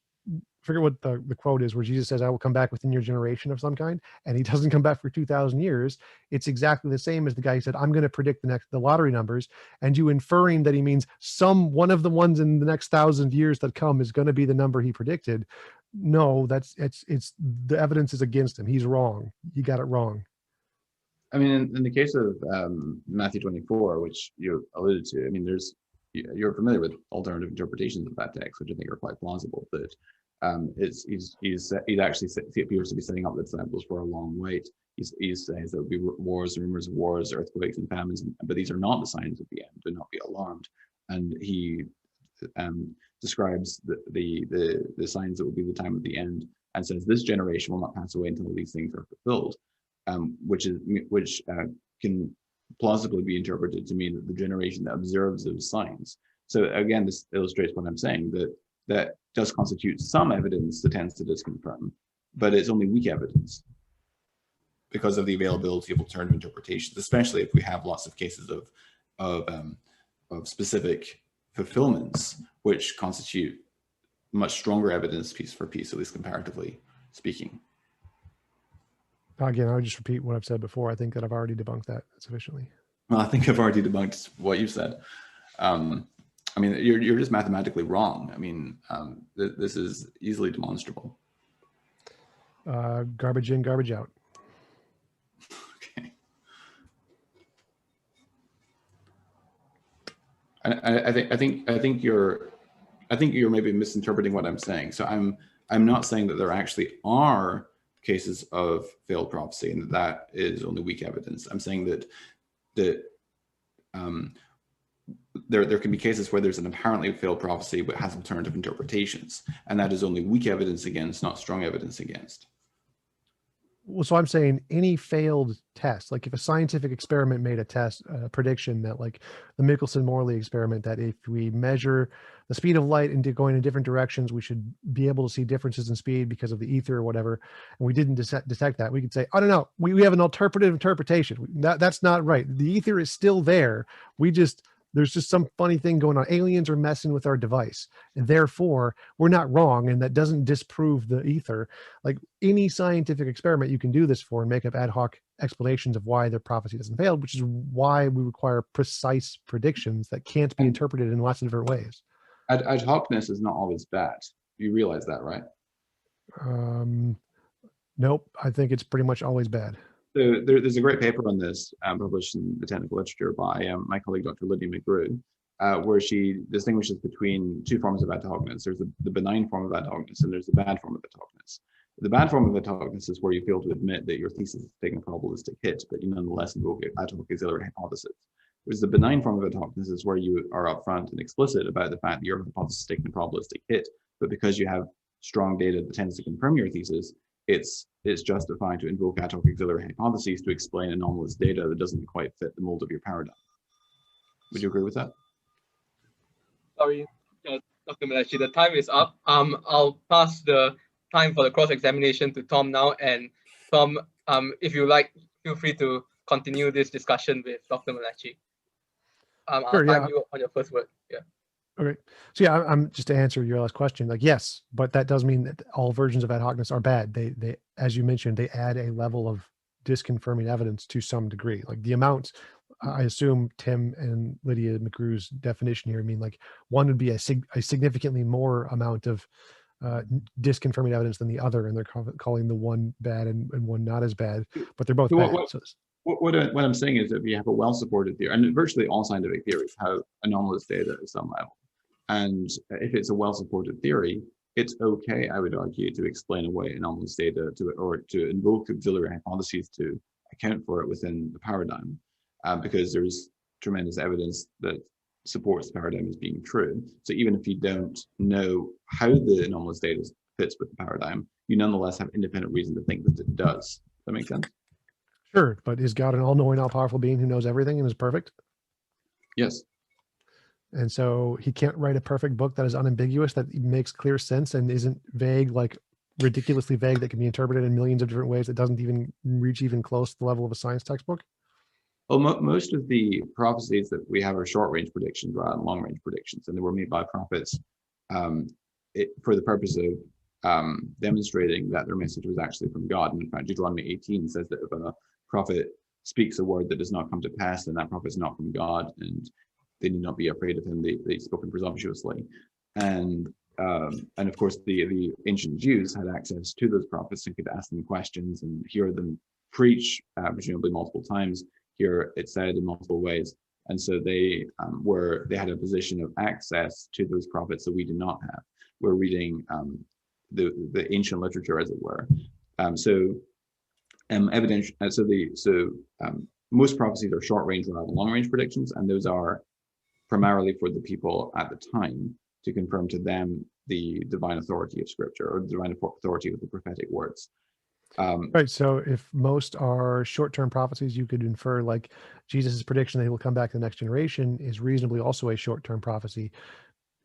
forget what the quote is, where Jesus says, I will come back within your generation of some kind, and he doesn't come back for 2,000 years. It's exactly the same as the guy who said, I'm going to predict the lottery numbers, and you inferring that he means one of the ones in the next 1,000 years that come is going to be the number he predicted. No, it's the evidence is against him. He's wrong. He got it wrong. I mean, in the case of Matthew 24, which you alluded to, I mean, you're familiar with alternative interpretations of that text, which I think are quite plausible. That he actually appears to be setting up the disciples for a long wait. He says there will be wars, rumors of wars, earthquakes, and famines, but these are not the signs of the end. Do not be alarmed. And he describes the signs that will be the time of the end, and says this generation will not pass away until these things are fulfilled, which can plausibly be interpreted to mean that the generation that observes those signs. So again, this illustrates what I'm saying, that does constitute some evidence that tends to disconfirm, but it's only weak evidence because of the availability of alternative interpretations, especially if we have lots of cases of specific fulfillments, which constitute much stronger evidence piece for piece, at least comparatively speaking. Again, I would just repeat what I've said before. I think that I've already debunked that sufficiently. Well, I think I've already debunked what you've said. I mean, you're just mathematically wrong. I mean, this is easily demonstrable. Garbage in, garbage out. Okay. I think you're maybe misinterpreting what I'm saying. So I'm not saying that there actually are cases of failed prophecy and that is only weak evidence. I'm saying that there can be cases where there's an apparently failed prophecy but has alternative interpretations, and that is only weak evidence against, not strong evidence against. Well, so I'm saying any failed test, like if a scientific experiment made a prediction that, like the Michelson-Morley experiment, that if we measure the speed of light and going in different directions, we should be able to see differences in speed because of the ether or whatever. And we didn't detect that. We could say, I don't know, we have an alternative interpretation. That's not right. The ether is still there. there's just some funny thing going on. Aliens are messing with our device, and therefore we're not wrong, and that doesn't disprove the ether. Like any scientific experiment, you can do this for and make up ad hoc explanations of why their prophecy doesn't fail, which is why we require precise predictions that can't be interpreted in lots of different ways. Ad hocness is not always bad. You realize that, right? Nope. I think it's pretty much always bad. So there's a great paper on this published in the technical literature by my colleague, Dr. Lydia McGrew, where she distinguishes between two forms of ad hocness. There's the benign form of ad hocness and there's the bad form of ad hocness. The bad form of ad hocness is where you fail to admit that your thesis is taking a probabilistic hit, but you nonetheless invoke ad hoc auxiliary hypothesis. Whereas the benign form of ad hocness is where you are upfront and explicit about the fact that your hypothesis is taking a probabilistic hit, but because you have strong data that tends to confirm your thesis, it's justified to invoke ad hoc auxiliary hypotheses to explain anomalous data that doesn't quite fit the mold of your paradigm. Would you agree with that? Sorry, Dr. McLatchie, the time is up. I'll pass the time for the cross-examination to Tom now. And Tom, if you like, feel free to continue this discussion with Dr. McLatchie. I'll time you on your first word. Yeah. Okay. So yeah, I'm just to answer your last question, like, yes, but that does mean that all versions of ad hocness are bad. They, as you mentioned, they add a level of disconfirming evidence to some degree. Like the amount, I assume Tim and Lydia McGrew's definition here, I mean, like one would be a significantly more amount of disconfirming evidence than the other, and they're calling the one bad and one not as bad, but they're both bad. What I'm saying is that we have a well-supported theory, and virtually all scientific theories have anomalous data at some level. And if it's a well-supported theory, it's okay, I would argue, to explain away anomalous data or to invoke auxiliary hypotheses to account for it within the paradigm, because there's tremendous evidence that supports the paradigm as being true. So even if you don't know how the anomalous data fits with the paradigm, you nonetheless have independent reason to think that it does. Does that make sense? Sure, but is God an all-knowing, all-powerful being who knows everything and is perfect? Yes. And so he can't write a perfect book that is unambiguous, that makes clear sense and isn't vague, like ridiculously vague, that can be interpreted in millions of different ways, that doesn't even reach even close to the level of a science textbook? Well, most of the prophecies that we have are short-range predictions rather than long-range predictions, and they were made by prophets for the purpose of demonstrating that their message was actually from God. And in fact, Deuteronomy 18 says that if a prophet speaks a word that does not come to pass, then that prophet is not from God, and they need not be afraid of him. They spoken presumptuously, and of course the ancient Jews had access to those prophets and could ask them questions and hear them preach, presumably multiple times, hear it said in multiple ways, and so they had a position of access to those prophets that we do not have. We're reading the ancient literature, as it were. Most prophecies are short range rather than long range predictions, and those are primarily for the people at the time to confirm to them the divine authority of Scripture or the divine authority of the prophetic words. Right. So if most are short-term prophecies, you could infer like Jesus's prediction that he will come back to the next generation is reasonably also a short-term prophecy,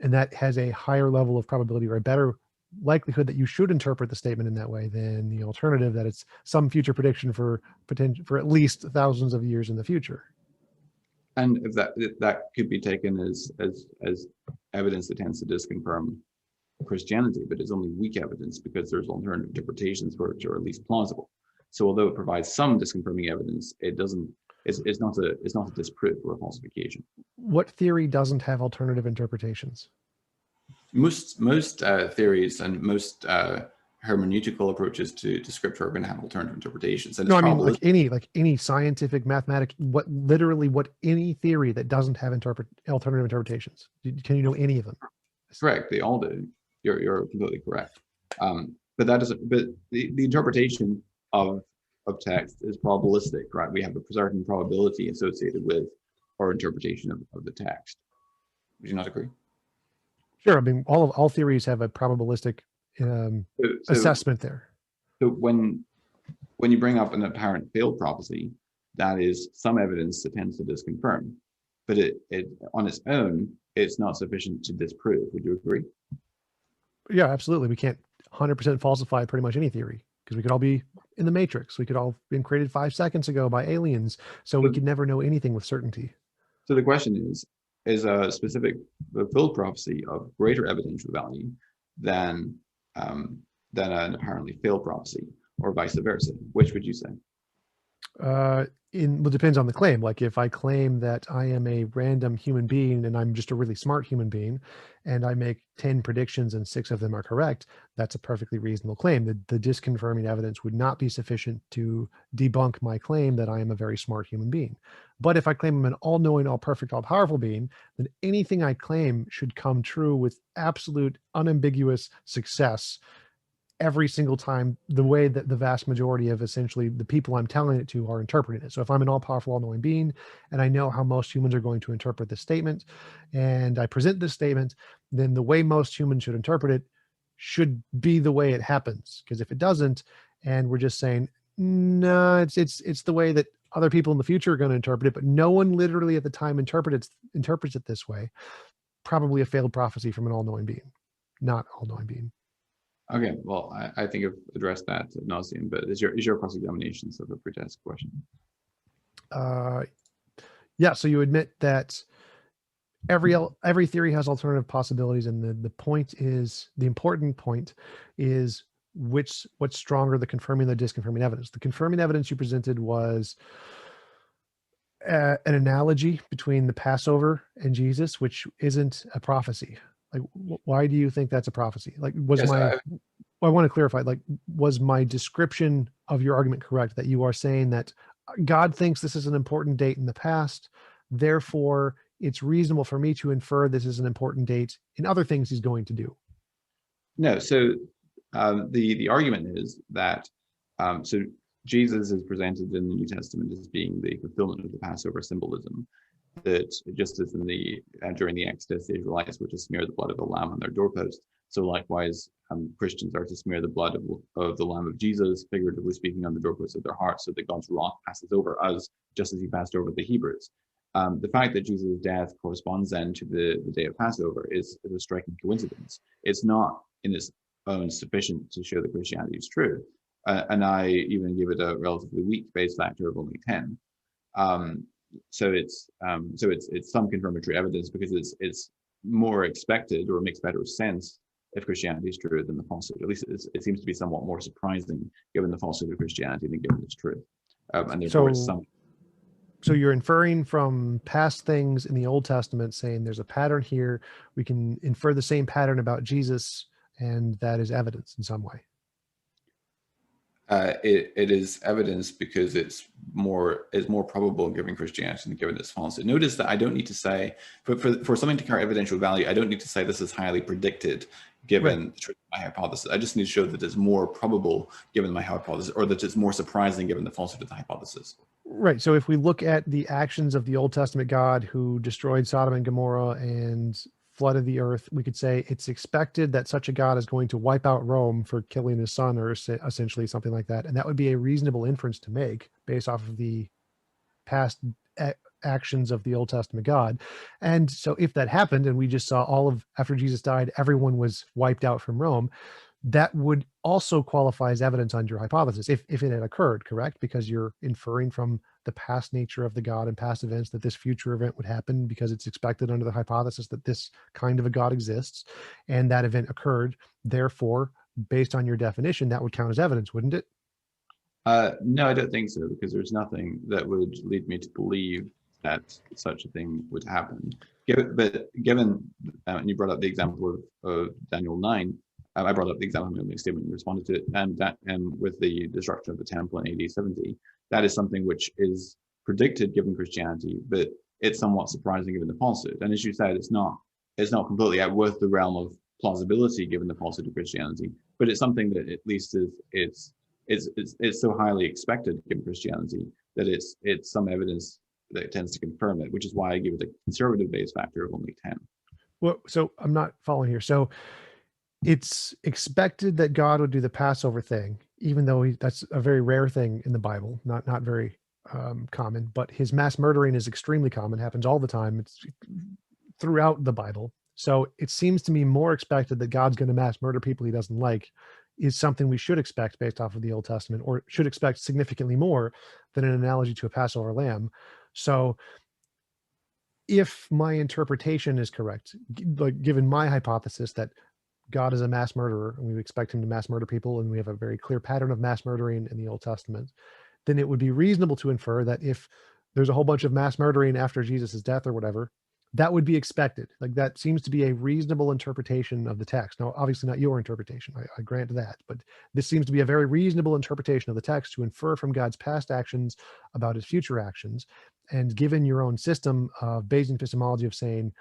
and that has a higher level of probability or a better likelihood that you should interpret the statement in that way than the alternative that it's some future prediction for at least thousands of years in the future. And if that could be taken as evidence that tends to disconfirm Christianity, but it's only weak evidence because there's alternative interpretations which are at least plausible. So although it provides some disconfirming evidence, it doesn't. It's not a disproof or a falsification. What theory doesn't have alternative interpretations? Most theories and most hermeneutical approaches to Scripture are going to have alternative interpretations. And no, I mean like any scientific, mathematic, what any theory that doesn't have alternative interpretations. Can you know any of them? Correct. They all do. You're completely correct. But that doesn't. But the interpretation of text is probabilistic, right? We have a certain probability associated with our interpretation of the text. Would you not agree? Sure. I mean, all theories have a probabilistic assessment there. So when you bring up an apparent failed prophecy, that is some evidence that tends to disconfirm, but it on its own, it's not sufficient to disprove. Would you agree? Yeah, absolutely. We can't 100% falsify pretty much any theory because we could all be in the Matrix. We could all been created 5 seconds ago by aliens, so we could never know anything with certainty. So the question is, is a specific fulfilled prophecy of greater evidential value than an apparently failed prophecy, or vice versa? Which would you say? Well, it depends on the claim. Like if I claim that I am a random human being and I'm just a really smart human being, and I make 10 predictions and 6 of them are correct, that's a perfectly reasonable claim. The disconfirming evidence would not be sufficient to debunk my claim that I am a very smart human being. But if I claim I'm an all-knowing, all-perfect, all-powerful being, then anything I claim should come true with absolute, unambiguous success every single time, the way that the vast majority of essentially the people I'm telling it to are interpreting it. So if I'm an all-powerful, all-knowing being, and I know how most humans are going to interpret this statement, and I present this statement, then the way most humans should interpret it should be the way it happens. Because if it doesn't, and we're just saying, no, it's the way that other people in the future are going to interpret it, but no one literally at the time interprets it this way, probably a failed prophecy from an all-knowing being, not all-knowing being. Okay, well, I think I've addressed that ad nauseum, but is your cross-examination sort of a pretest question? Yeah, so you admit that every theory has alternative possibilities, and the important point is what's stronger, the confirming or the disconfirming evidence. The confirming evidence you presented was an analogy between the Passover and Jesus, which isn't a prophecy. Like, why do you think that's a prophecy? Like, I want to clarify, like, was my description of your argument correct, that you are saying that God thinks this is an important date in the past, therefore it's reasonable for me to infer this is an important date in other things he's going to do? No, so the argument is that so Jesus is presented in the New Testament as being the fulfillment of the Passover symbolism, that just as in during the Exodus, the Israelites were to smear the blood of the lamb on their doorpost, so likewise Christians are to smear the blood of the Lamb of Jesus, figuratively speaking, on the doorposts of their hearts, so that God's wrath passes over us, just as he passed over the Hebrews. The fact that Jesus' death corresponds then to the day of Passover is a striking coincidence. It's not in its own sufficient to show that Christianity is true, and I even give it a relatively weak base factor of only 10. So it's some confirmatory evidence, because it's more expected, or makes better sense if Christianity is true than the falsehood. At least it seems to be somewhat more surprising given the falsehood of Christianity than given its truth. And therefore, so you're inferring from past things in the Old Testament, saying there's a pattern here. We can infer the same pattern about Jesus, and that is evidence in some way. It is evidence because it's more probable given Christianity than given its falsehood. Notice that I don't need to say, for something to carry evidential value, I don't need to say this is highly predicted given the truth of my hypothesis. I just need to show that it's more probable given my hypothesis, or that it's more surprising given the falsehood of the hypothesis. Right. So if we look at the actions of the Old Testament God who destroyed Sodom and Gomorrah and flooded the earth, we could say it's expected that such a God is going to wipe out Rome for killing his son, or essentially something like that. And that would be a reasonable inference to make based off of the past actions of the Old Testament God. And so if that happened, and we just saw after Jesus died, everyone was wiped out from Rome, that would also qualify as evidence on your hypothesis if it had occurred, correct? Because you're inferring from the past nature of the God and past events that this future event would happen, because it's expected under the hypothesis that this kind of a God exists, and that event occurred. Therefore, based on your definition, that would count as evidence, wouldn't it? No, I don't think so, because there's nothing that would lead me to believe that such a thing would happen. Given, and you brought up the example of Daniel 9, I brought up the example in my statement, you responded to it, and that with the destruction of the temple in AD 70, that is something which is predicted given Christianity, but it's somewhat surprising given the falsehood. And as you said, it's not completely out with the realm of plausibility given the falsehood of Christianity, but it's something that at least it's so highly expected given Christianity that it's some evidence that tends to confirm it, which is why I give it a conservative base factor of only 10. Well, so I'm not following here. So it's expected that God would do the Passover thing, even though that's a very rare thing in the Bible, not very common, but his mass murdering is extremely common, happens all the time. It's throughout the Bible. So it seems to me more expected that God's going to mass murder people he doesn't like is something we should expect based off of the Old Testament, or should expect significantly more than an analogy to a Passover lamb. So if my interpretation is correct, like given my hypothesis that God is a mass murderer and we expect him to mass murder people, and we have a very clear pattern of mass murdering in the Old Testament, then it would be reasonable to infer that if there's a whole bunch of mass murdering after Jesus' death or whatever, that would be expected. Like that seems to be a reasonable interpretation of the text. Now, obviously not your interpretation, I grant that, but this seems to be a very reasonable interpretation of the text to infer from God's past actions about his future actions. And given your own system of Bayesian epistemology of saying,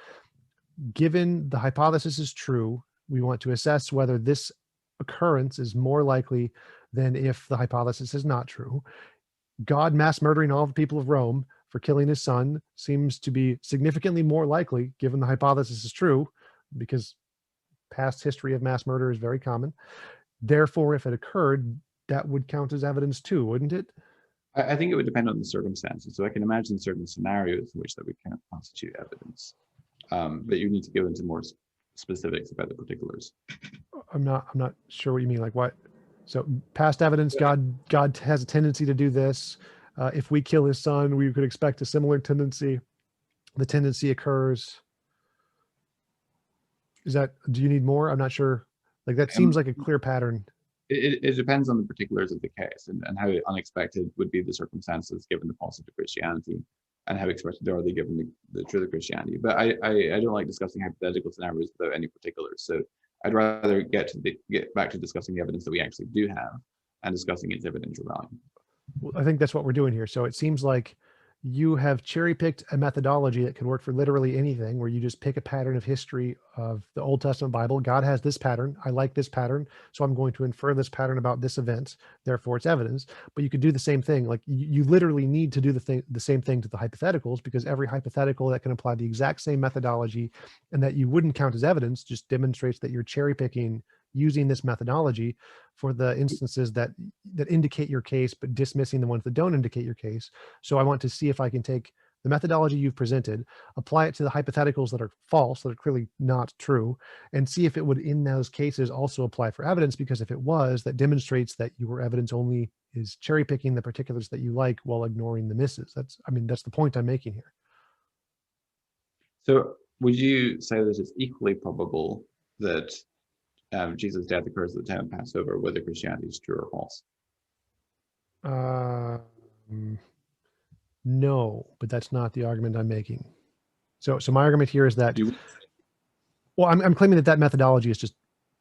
given the hypothesis is true, we want to assess whether this occurrence is more likely than if the hypothesis is not true. God mass murdering all the people of Rome for killing his son seems to be significantly more likely, given the hypothesis is true, because past history of mass murder is very common. Therefore, if it occurred, that would count as evidence too, wouldn't it? I think it would depend on the circumstances. So I can imagine certain scenarios in which that would kind of constitute evidence, but you need to go into more specifics about the particulars. I'm not sure what you mean. Like what? So past evidence, God has a tendency to do this. If we kill his son, we could expect a similar tendency. The tendency occurs. Do you need more? I'm not sure. Like that seems like a clear pattern. It depends on the particulars of the case and how unexpected would be the circumstances given the falsehood of Christianity, and how expected are they given the truth of Christianity. But I don't like discussing hypothetical scenarios without any particulars. So I'd rather get back to discussing the evidence that we actually do have and discussing its evidential value. Well, I think that's what we're doing here. So it seems like you have cherry-picked a methodology that could work for literally anything, where you just pick a pattern of history of the Old Testament Bible. God has this pattern. I like this pattern, so I'm going to infer this pattern about this event. Therefore, it's evidence. But you could do the same thing. Like you literally need to do the same thing to the hypotheticals, because every hypothetical that can apply the exact same methodology and that you wouldn't count as evidence just demonstrates that you're cherry-picking using this methodology for the instances that indicate your case, but dismissing the ones that don't indicate your case. So I want to see if I can take the methodology you've presented, apply it to the hypotheticals that are false, that are clearly not true, and see if it would, in those cases, also apply for evidence, because if it was, that demonstrates that your evidence only is cherry picking the particulars that you like while ignoring the misses. That's the point I'm making here. So would you say that it's equally probable that Jesus' death occurs at the time of Passover, whether Christianity is true or false? No, but that's not the argument I'm making. So my argument here is that, well, I'm claiming that methodology is just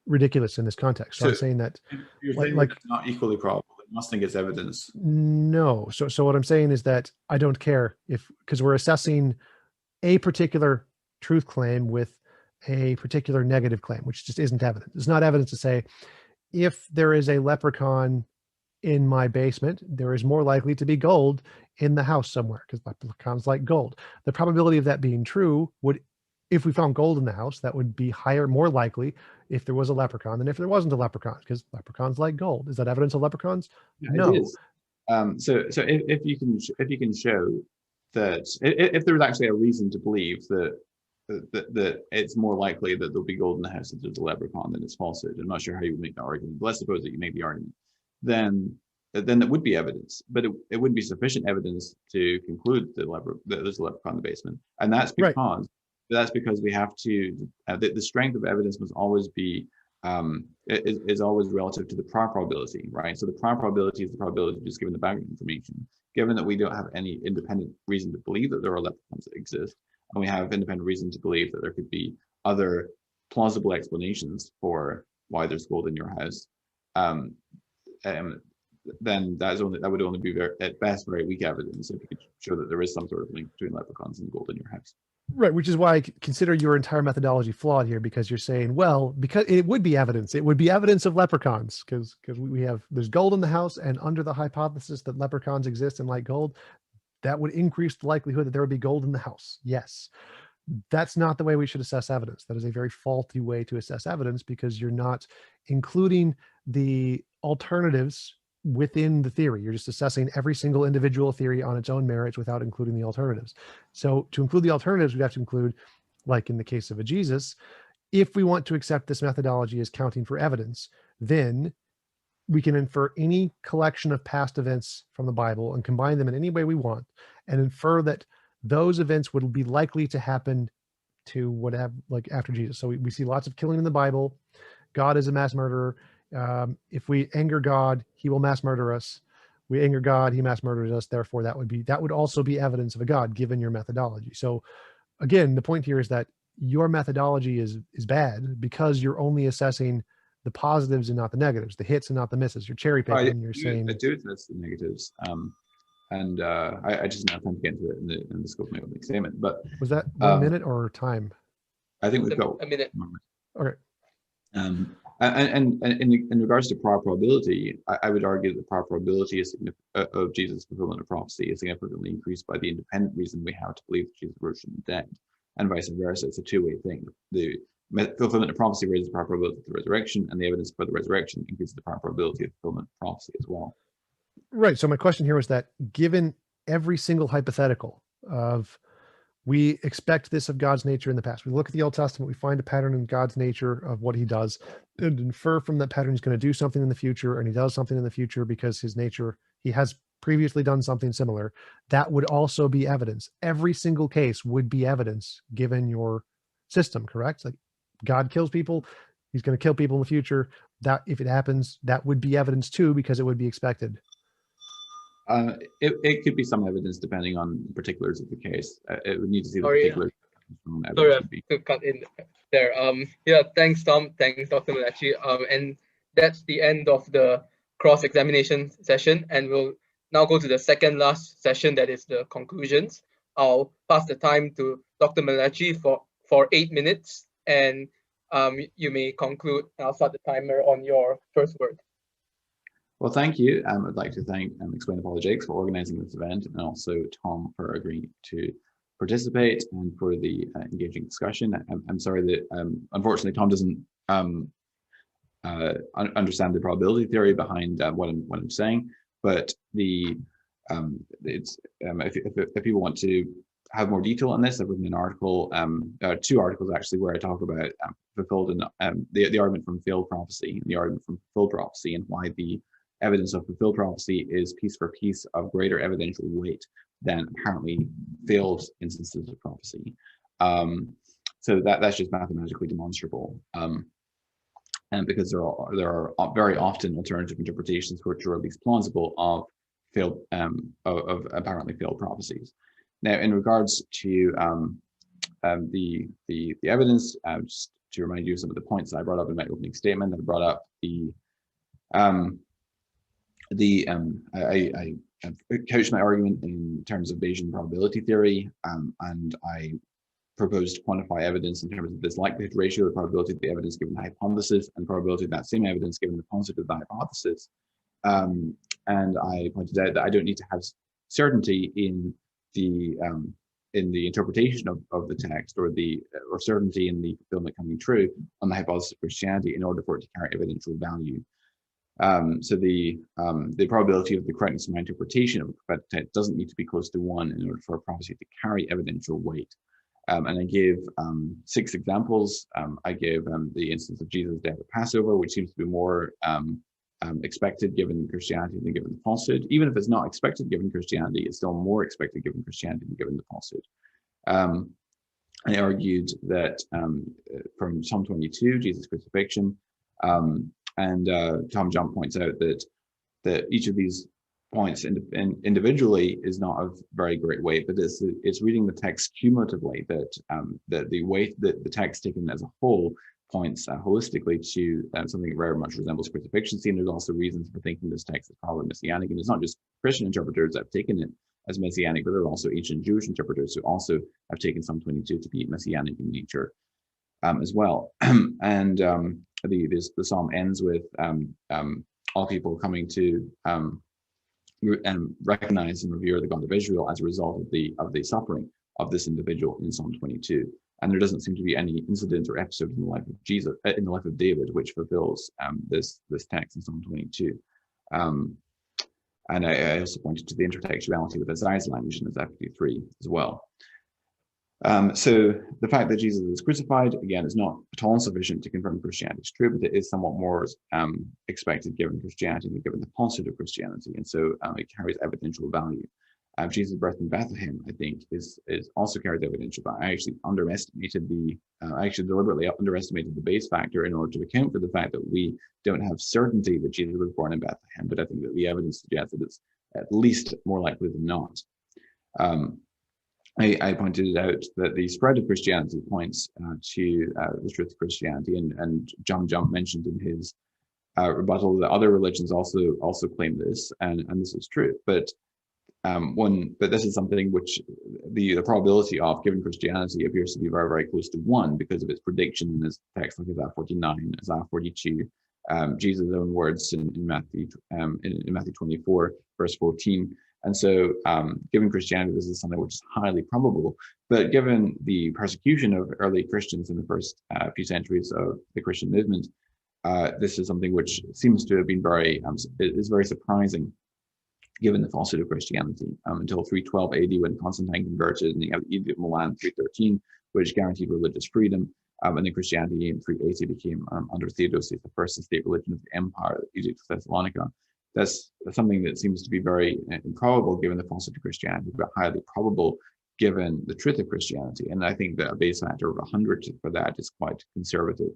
ridiculous in this context. So I'm saying that, you're saying like it's not equally probable. You must think it's evidence. No. So what I'm saying is that I don't care because we're assessing a particular truth claim with a particular negative claim, which just isn't evidence. It's not evidence to say, if there is a leprechaun in my basement, there is more likely to be gold in the house somewhere, because leprechauns like gold. The probability of that being true would, if we found gold in the house, that would be higher, more likely if there was a leprechaun than if there wasn't a leprechaun, because leprechauns like gold. Is that evidence of leprechauns? Yeah, no. It is. So if you can show that if there was actually a reason to believe that it's more likely that there'll be gold in the house if there's a leprechaun than it's falsehood. I'm not sure how you would make that argument, but let's suppose that you make the argument. Then that would be evidence, but it wouldn't be sufficient evidence to conclude that there's a leprechaun in the basement. And that's because we have to, the strength of evidence must always be, is always relative to the prior probability, right? So the prior probability is the probability just given the background information. Given that we don't have any independent reason to believe that there are leprechauns that exist, and we have independent reason to believe that there could be other plausible explanations for why there's gold in your house, then that would only be at best very weak evidence if you could show that there is some sort of link between leprechauns and gold in your house. Right, which is why I consider your entire methodology flawed here, because you're saying, well, because it would be evidence. It would be evidence of leprechauns because there's gold in the house, and under the hypothesis that leprechauns exist and like gold, that would increase the likelihood that there would be gold in the house. Yes. That's not the way we should assess evidence. That is a very faulty way to assess evidence, because you're not including the alternatives within the theory. You're just assessing every single individual theory on its own merits without including the alternatives. So to include the alternatives, we have to include, like in the case of a Jesus, if we want to accept this methodology as counting for evidence, then we can infer any collection of past events from the Bible and combine them in any way we want, and infer that those events would be likely to happen to whatever, like after Jesus. So we see lots of killing in the Bible. God is a mass murderer. If we anger God, he will mass murder us. We anger God, he mass murders us. Therefore, that would also be evidence of a God, given your methodology. So again, the point here is that your methodology is bad because you're only assessing the positives and not the negatives, the hits and not the misses. You're cherry picking. You're saying I do assess the negatives. And I just don't have time to get into it in the scope of my opening statement. But was that 1 minute or time? I think we've got a minute. Okay. And in regards to prior probability, I would argue that the prior probability of Jesus' fulfillment of prophecy is significantly increased by the independent reason we have to believe that Jesus rose from the dead, and vice versa. It's a two-way thing. The fulfillment of prophecy raises the prior probability of the resurrection, and the evidence for the resurrection increases the prior probability of fulfillment of prophecy as well. Right. So my question here was that given every single hypothetical of we expect this of God's nature in the past, we look at the Old Testament, we find a pattern in God's nature of what he does and infer from that pattern he's going to do something in the future, and he does something in the future because his nature, he has previously done something similar. That would also be evidence. Every single case would be evidence given your system, correct? Like God kills people, he's going to kill people in the future. That if it happens, that would be evidence too, because it would be expected. It could be some evidence depending on the particulars of the case. It would need to see the Sorry, particulars. Sorry, I have to cut in there. Yeah, thanks, Tom. Thanks, Dr. McLatchie. And that's the end of the cross-examination session. And we'll now go to the second last session, that is the conclusions. I'll pass the time to Dr. McLatchie for 8 minutes, and you may conclude. I'll start the timer on your first word. Well, thank you. I'd like to thank Explain Apologetics for organizing this event, and also Tom for agreeing to participate and for the engaging discussion. I'm sorry that unfortunately Tom doesn't understand the probability theory behind what I'm saying, but if people want to have more detail on this, I've written an article, 2 articles actually, where I talk about fulfilled and the argument from failed prophecy and the argument from fulfilled prophecy, and why the evidence of fulfilled prophecy is piece for piece of greater evidential weight than apparently failed instances of prophecy. So that's just mathematically demonstrable. And because there are very often alternative interpretations which are at least plausible of failed of apparently failed prophecies. Now, in regards to the evidence, just to remind you of some of the points that I brought up in my opening statement, I brought up I couched my argument in terms of Bayesian probability theory, and I proposed to quantify evidence in terms of this likelihood ratio, the probability of the evidence given the hypothesis, and the probability of that same evidence given the positive of the hypothesis. And I pointed out that I don't need to have certainty in the interpretation of the text, or certainty in the fulfillment coming true on the hypothesis of Christianity in order for it to carry evidential value. So the probability of the correctness of my interpretation of a prophetic text doesn't need to be close to 1 in order for a prophecy to carry evidential weight. And I gave 6 examples. I gave the instance of Jesus' death at Passover, which seems to be more expected given Christianity than given the falsehood. Even if it's not expected given Christianity, it's still more expected given Christianity than given the falsehood. I argued that from Psalm 22, Jesus' crucifixion, and TJump points out that each of these points individually is not of very great weight, but it's reading the text cumulatively that the weight that the text taken as a whole points holistically to something that very much resembles crucifixion scene. There's also reasons for thinking this text is probably messianic, and it's not just Christian interpreters that have taken it as messianic, but there are also ancient Jewish interpreters who also have taken Psalm 22 to be messianic in nature as well. And the psalm ends with all people coming to recognize and revere the God of Israel as a result of the suffering of this individual in Psalm 22. And there doesn't seem to be any incident or episode in the life of Jesus, in the life of David, which fulfills this text in Psalm 22. And I also pointed to the intertextuality with Isaiah's language in Isaiah 53 as well. So the fact that Jesus is crucified, again, is not at all insufficient to confirm Christianity is true, but it is somewhat more expected given Christianity than given the falsehood of Christianity. And so it carries evidential value. Jesus' birth in Bethlehem, I think, is also carries evidence of that. I actually deliberately underestimated the base factor in order to account for the fact that we don't have certainty that Jesus was born in Bethlehem, but I think that the evidence suggests that it's at least more likely than not. I pointed out that the spread of Christianity points to the truth of Christianity, and TJump mentioned in his rebuttal that other religions also claim this, and this is true. But this is something which the probability of, given Christianity, appears to be very, very close to 1 because of its prediction in this text, like Isaiah 49, Isaiah 42, Jesus' own words in Matthew 24, verse 14. And so, given Christianity, this is something which is highly probable. But given the persecution of early Christians in the first few centuries of the Christian movement, this is something which seems to have been very surprising, given the falsehood of Christianity, until 312 AD, when Constantine converted in the Edict of Milan 313, which guaranteed religious freedom. And then Christianity in 380 became, under Theodosius I, the state religion of the empire, the Edict of Thessalonica. That's something that seems to be very improbable given the falsehood of Christianity, but highly probable given the truth of Christianity. And I think that a base factor of 100 for that is quite conservative.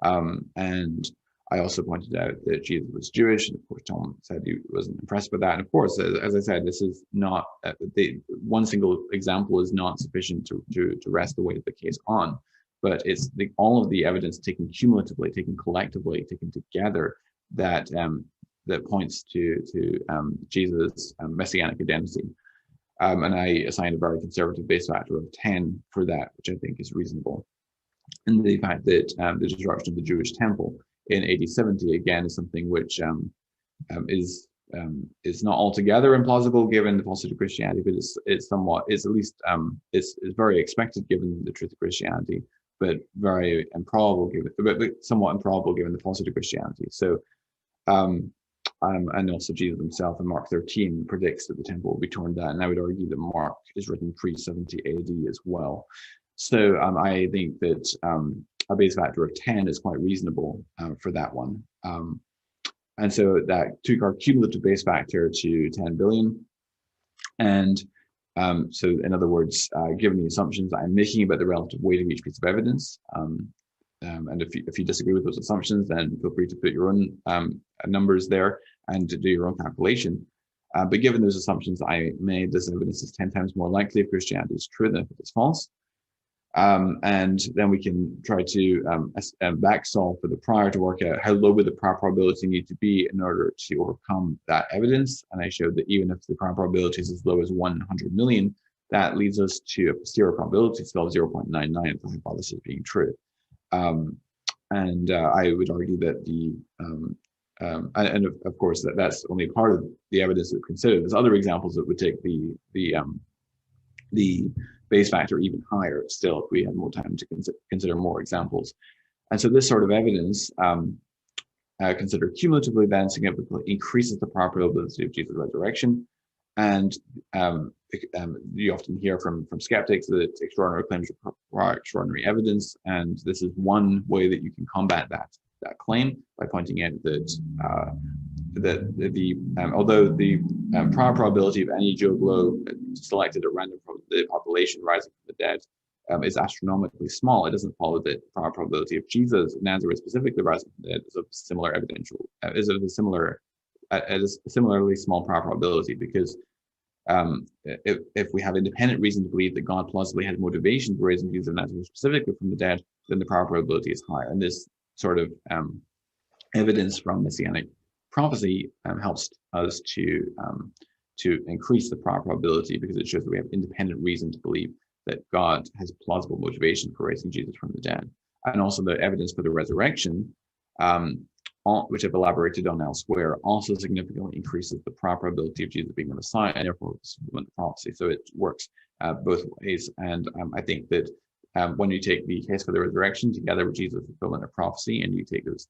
And I also pointed out that Jesus was Jewish, and of course Tom said he wasn't impressed with that. And of course, as I said, this is not one single example is not sufficient to rest the weight of the case on, but it's all of the evidence taken cumulatively, taken collectively, taken together that points to Jesus' messianic identity. And I assigned a very conservative base factor of 10 for that, which I think is reasonable. And the fact that the destruction of the Jewish temple in AD 70 again is something which is not altogether implausible given the falsehood of Christianity, but it's very expected given the truth of Christianity, but very improbable but somewhat improbable given the falsehood of Christianity. So and also Jesus himself in Mark 13 predicts that the temple will be torn down, and I would argue that Mark is written pre-70 AD as well. So I think that a base factor of 10 is quite reasonable for that one. And so that took our cumulative base factor to 10 billion. And so in other words, given the assumptions that I'm making about the relative weight of each piece of evidence, and if you disagree with those assumptions, then feel free to put your own numbers there and to do your own calculation. But given those assumptions that I made, this evidence is 10 times more likely if Christianity is true than if it is false. And then we can try to back solve for the prior to work out how low would the prior probability need to be in order to overcome that evidence. And I showed that even if the prior probability is as low as 100 million, that leads us to a posterior probability still of 0.99 of the hypothesis being true. And I would argue that and of course that's only part of the evidence that we consider. There's other examples that would take the base factor even higher still if we had more time to consider more examples. And so this sort of evidence, considered cumulatively, then significantly increases the probability of Jesus' resurrection. And you often hear from skeptics that extraordinary claims require extraordinary evidence, and this is one way that you can combat that claim by pointing out that although the prior probability of any Joe Blow selected at random from the population rising from the dead is astronomically small, it doesn't follow that the prior probability of Jesus of Nazareth specifically rising from the dead is of a similarly small prior probability, because if we have independent reason to believe that God plausibly had motivation for raising Jesus of Nazareth specifically from the dead, then the prior probability is higher. And this sort of evidence from messianic prophecy helps us to increase the prior probability, because it shows that we have independent reason to believe that God has plausible motivation for raising Jesus from the dead. And also the evidence for the resurrection, which I've elaborated on elsewhere, also significantly increases the prior probability of Jesus being the Messiah, and therefore fulfillment of prophecy. So it works both ways. And I think that when you take the case for the resurrection together with Jesus' fulfillment of prophecy, and you take those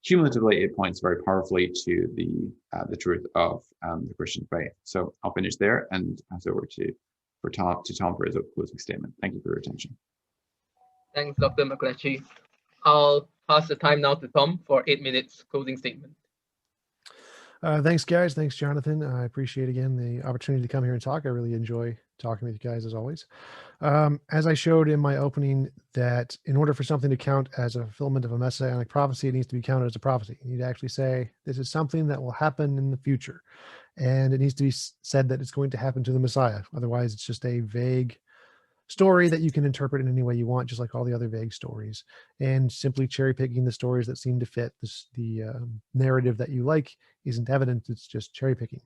cumulatively, it points very powerfully to the truth of the Christian faith. So I'll finish there and pass over to Tom for his closing statement. Thank you for your attention. Thanks, Dr. McLatchie. I'll pass the time now to Tom for 8 minutes closing statement. Thanks, guys. Thanks, Jonathan. I appreciate again the opportunity to come here and talk. I really enjoy talking with you guys as always. As I showed in my opening, that in order for something to count as a fulfillment of a messianic prophecy, it needs to be counted as a prophecy. You need to actually say this is something that will happen in the future, and it needs to be said that it's going to happen to the Messiah. Otherwise, it's just a vague story that you can interpret in any way you want, just like all the other vague stories, and simply cherry picking the stories that seem to fit the narrative that you like isn't evidence. It's just cherry picking.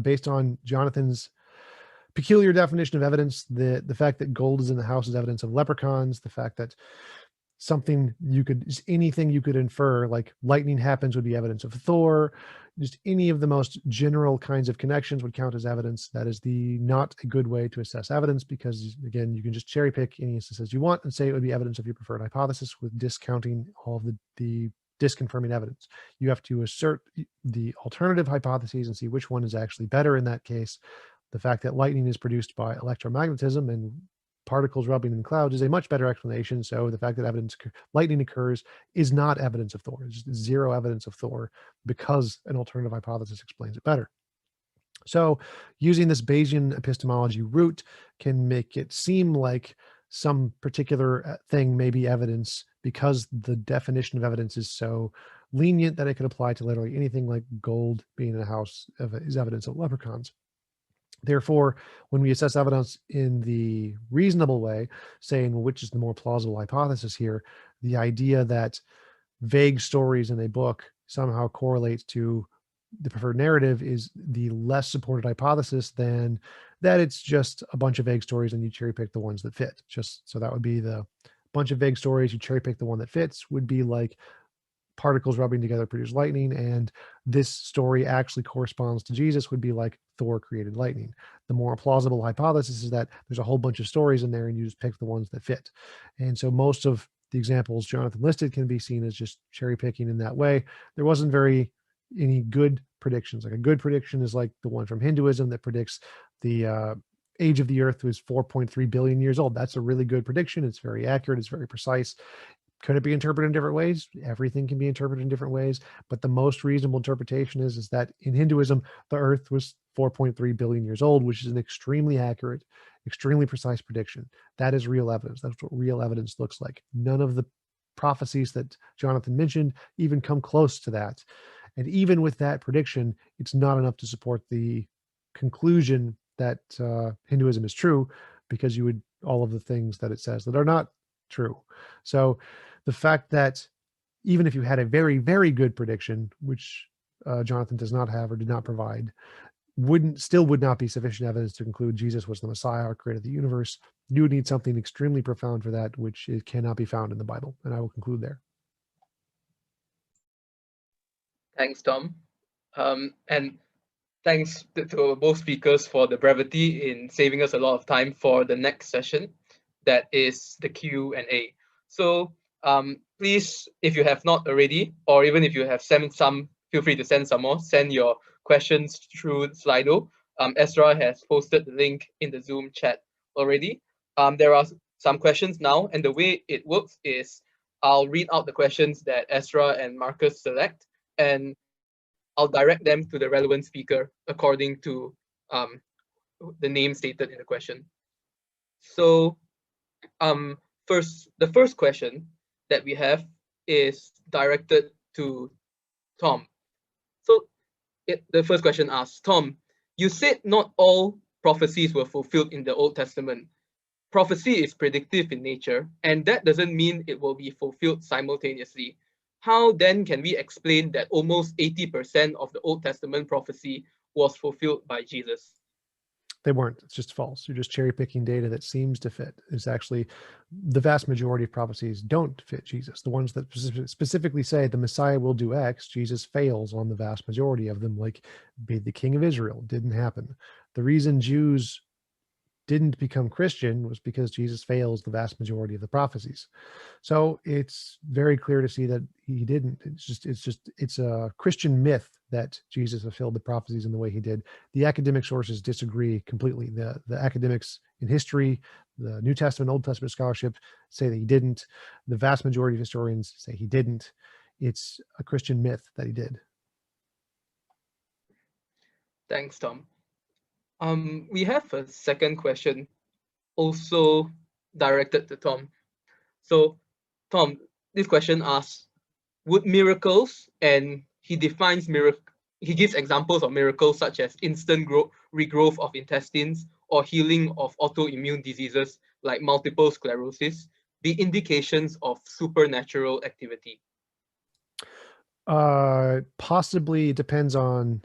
Based on Jonathan's peculiar definition of evidence, the fact that gold is in the house is evidence of leprechauns, the fact that anything you could infer, like lightning happens, would be evidence of Thor. Just any of the most general kinds of connections would count as evidence. That is not a good way to assess evidence, because again, you can just cherry pick any instances you want and say it would be evidence of your preferred hypothesis, with discounting all of the disconfirming evidence. You have to assert the alternative hypotheses and see which one is actually better in that case. The fact that lightning is produced by electromagnetism and particles rubbing in clouds is a much better explanation. So the fact that lightning occurs is not evidence of Thor. It's just zero evidence of Thor, because an alternative hypothesis explains it better. So using this Bayesian epistemology route can make it seem like some particular thing may be evidence, because the definition of evidence is so lenient that it could apply to literally anything, like gold being in a house is evidence of leprechauns. Therefore, when we assess evidence in the reasonable way, saying, well, which is the more plausible hypothesis here, the idea that vague stories in a book somehow correlates to the preferred narrative is the less supported hypothesis than that it's just a bunch of vague stories and you cherry pick the ones that fit. Just so that would be the bunch of vague stories, you cherry pick the one that fits, would be like particles rubbing together produce lightning, and this story actually corresponds to Jesus, would be like Thor created lightning. The more plausible hypothesis is that there's a whole bunch of stories in there and you just pick the ones that fit. And so most of the examples Jonathan listed can be seen as just cherry picking in that way. There wasn't any good predictions. Like a good prediction is like the one from Hinduism that predicts the age of the earth was 4.3 billion years old. That's a really good prediction. It's very accurate. It's very precise. Could it be interpreted in different ways? Everything can be interpreted in different ways, but the most reasonable interpretation is that in Hinduism, the earth was 4.3 billion years old, which is an extremely accurate, extremely precise prediction. That is real evidence. That's what real evidence looks like. None of the prophecies that Jonathan mentioned even come close to that. And even with that prediction, it's not enough to support the conclusion that Hinduism is true, because all of the things that it says that are not true. So the fact that even if you had a very, very good prediction, which Jonathan does not have or did not provide, would not be sufficient evidence to conclude Jesus was the Messiah or created the universe. You would need something extremely profound for that, which it cannot be found in the Bible. And I will conclude there. Thanks, Tom. And thanks to both speakers for the brevity in saving us a lot of time for the next session, that is the Q&A. So please, if you have not already, or even if you have sent some, feel free to send some more. Send your questions through Slido. Ezra has posted the link in the Zoom chat already. There are some questions now, and the way it works is I'll read out the questions that Ezra and Marcus select, and I'll direct them to the relevant speaker according to the name stated in the question. So the first question that we have is directed to Tom. So the first question asks, Tom, you said not all prophecies were fulfilled in the Old Testament. Prophecy is predictive in nature, and that doesn't mean it will be fulfilled simultaneously. How then can we explain that almost 80% of the Old Testament prophecy was fulfilled by Jesus? They weren't. It's just false. You're just cherry picking data that seems to fit. It's actually the vast majority of prophecies don't fit Jesus. The ones that specifically say the Messiah will do X, Jesus fails on the vast majority of them, like be the king of Israel. Didn't happen. The reason Jews didn't become Christian was because Jesus fails the vast majority of the prophecies. So it's very clear to see that he didn't. It's a Christian myth that Jesus fulfilled the prophecies in the way he did. The academic sources disagree completely. The academics in history, the New Testament, Old Testament scholarship say that he didn't. The vast majority of historians say he didn't. It's a Christian myth that he did. Thanks, Tom. We have a second question also directed to Tom. So, Tom, this question asks, would miracles, and he defines miracle, he gives examples of miracles such as instant regrowth of intestines or healing of autoimmune diseases like multiple sclerosis, be indications of supernatural activity? Possibly depends on,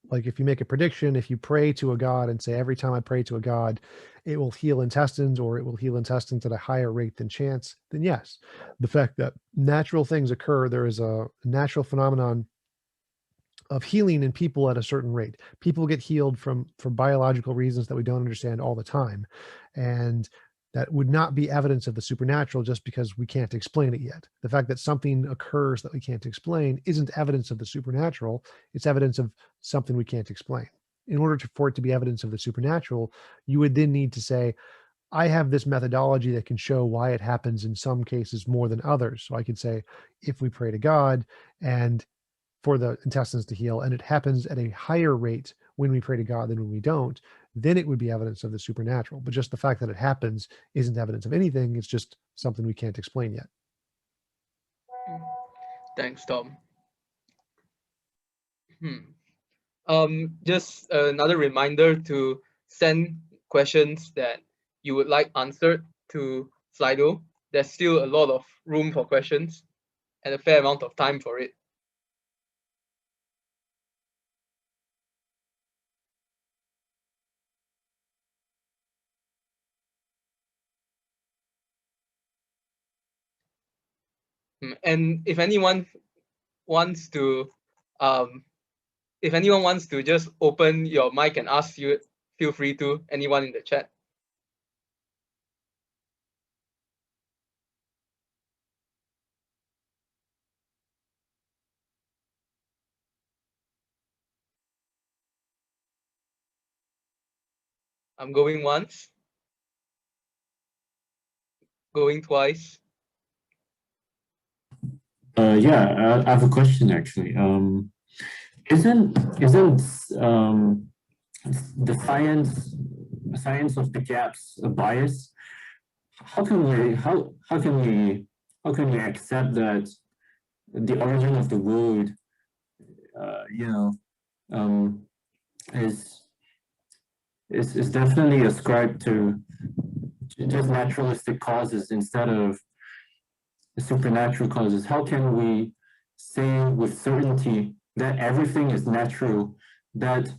like, if you make a prediction, if you pray to a god and say, every time I pray to a god, it will heal intestines, or it will heal intestines at a higher rate than chance, then yes. The fact that natural things occur, there is a natural phenomenon of healing in people at a certain rate. People get healed for biological reasons that we don't understand all the time. And that would not be evidence of the supernatural just because we can't explain it yet. The fact that something occurs that we can't explain isn't evidence of the supernatural. It's evidence of something we can't explain. In order for it to be evidence of the supernatural, you would then need to say, I have this methodology that can show why it happens in some cases more than others. So I could say, if we pray to God and for the intestines to heal, and it happens at a higher rate when we pray to God than when we don't, then it would be evidence of the supernatural. But just the fact that it happens isn't evidence of anything. It's just something we can't explain yet. Thanks, Tom. Just another reminder to send questions that you would like answered to Slido. There's still a lot of room for questions and a fair amount of time for it. And if anyone wants to just open your mic and ask you, feel free to, anyone in the chat. I'm going once, going twice. Yeah, I have a question actually. Isn't the science of the gaps a bias? How can we accept that the origin of the world, is definitely ascribed to just naturalistic causes instead of supernatural causes? How can we say with certainty that everything is natural, that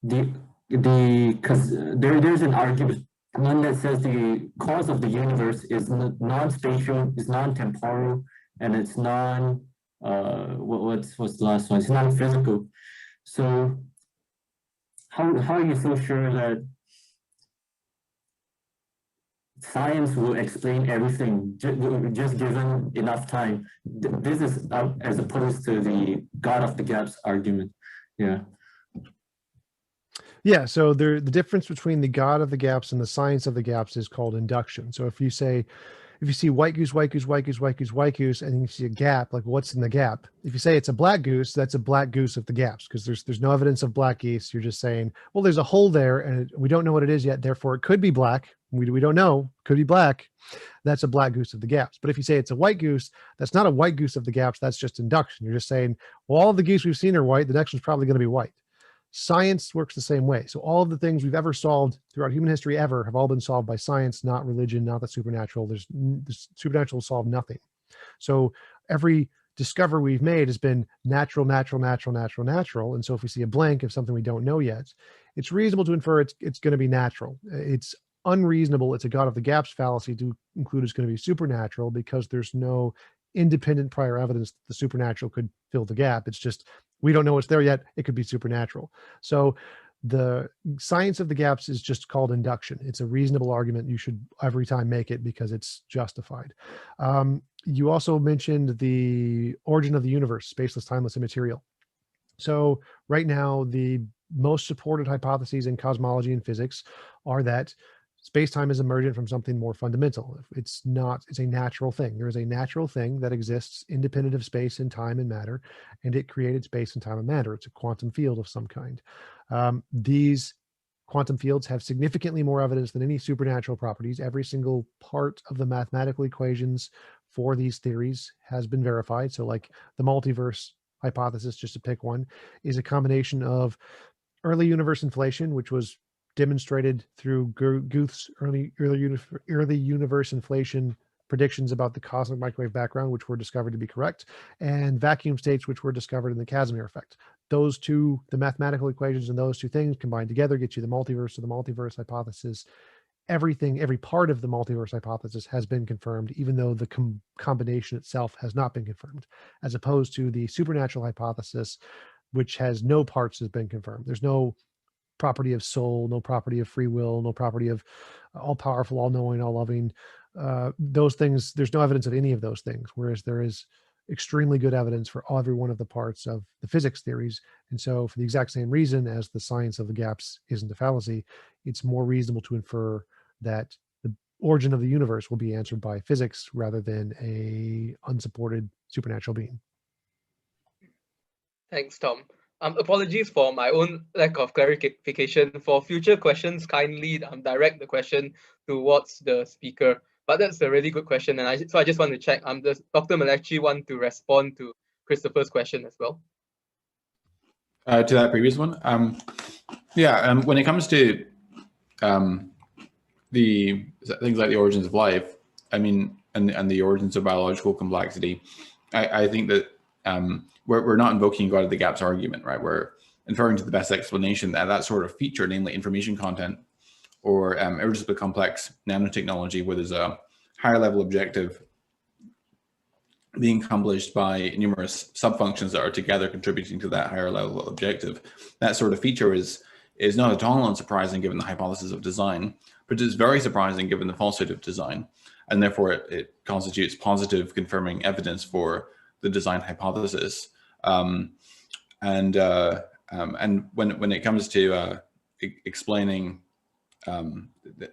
because there's an argument, one that says the cause of the universe is non-spatial, is non-temporal, and it's what's the last one? It's non-physical. So how are you so sure that science will explain everything just given enough time? This is as opposed to the God of the gaps argument. Yeah, so the difference between the God of the gaps and the science of the gaps is called induction. So if you see white goose, white goose, white goose, white goose, white goose, and you see a gap, like what's in the gap? If you say it's a black goose, that's a black goose of the gaps, because there's no evidence of black geese. You're just saying, well, there's a hole there and we don't know what it is yet, therefore it could be black. We don't know, could be black. That's a black goose of the gaps. But if you say it's a white goose, that's not a white goose of the gaps, that's just induction. You're just saying, well, all of the geese we've seen are white, the next one's probably going to be white. Science works the same way. So all of the things we've ever solved throughout human history ever have all been solved by science, not religion, not the supernatural. The supernatural solved nothing. So every discovery we've made has been natural, natural, natural, natural, natural. And so if we see a blank of something we don't know yet, it's reasonable to infer it's going to be natural. It's unreasonable. It's a God of the gaps fallacy to include it's going to be supernatural, because there's no independent prior evidence that the supernatural could fill the gap. It's just, we don't know what's there yet. It could be supernatural. So the science of the gaps is just called induction. It's a reasonable argument. You should every time make it because it's justified. You also mentioned the origin of the universe, spaceless, timeless, immaterial. So right now, the most supported hypotheses in cosmology and physics are that Space-time is emergent from something more fundamental. It's not, it's a natural thing. There is a natural thing that exists independent of space and time and matter, and it created space and time and matter. It's a quantum field of some kind. These quantum fields have significantly more evidence than any supernatural properties. Every single part of the mathematical equations for these theories has been verified. So like the multiverse hypothesis, just to pick one, is a combination of early universe inflation, which was demonstrated through Guth's early universe inflation predictions about the cosmic microwave background, which were discovered to be correct, and vacuum states, which were discovered in the Casimir effect. Those two, the mathematical equations and those two things combined together get you the multiverse. So the multiverse hypothesis, everything, every part of the multiverse hypothesis has been confirmed, even though the combination itself has not been confirmed, as opposed to the supernatural hypothesis, which has no parts has been confirmed. There's no property of soul, no property of free will, no property of all powerful, all knowing, all loving. Those things, there's no evidence of any of those things, whereas there is extremely good evidence for every one of the parts of the physics theories. And so for the exact same reason as the science of the gaps isn't a fallacy, it's more reasonable to infer that the origin of the universe will be answered by physics rather than a unsupported supernatural being. Thanks, Tom. Apologies for my own lack of clarification. For future questions, kindly direct the question towards the speaker. But that's a really good question, and so I just want to check. Does Dr. McLatchie want to respond to Christopher's question as well? To that previous one, when it comes to the things like the origins of life, I mean, and the origins of biological complexity, I think that we're not invoking God of the gaps argument, right? We're inferring to the best explanation that that sort of feature, namely information content or irreducibly complex nanotechnology, where there's a higher level objective being accomplished by numerous subfunctions that are together contributing to that higher level objective. That sort of feature is not at all unsurprising given the hypothesis of design, but it's very surprising given the falsehood of design. And therefore it constitutes positive confirming evidence for the design hypothesis. And when it comes to explaining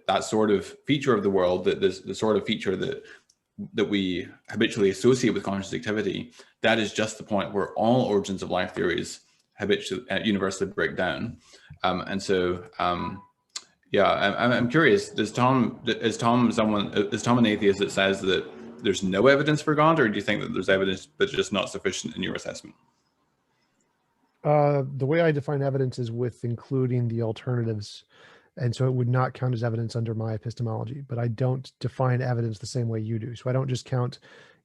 that sort of feature of the world, that the sort of feature that we habitually associate with conscious activity, that is just the point where all origins of life theories habitually universally break down. I'm curious, is Tom an atheist that says that there's no evidence for God, or do you think that there's evidence but just not sufficient in your assessment? The way I define evidence is with including the alternatives. And so it would not count as evidence under my epistemology, but I don't define evidence the same way you do. So I don't just count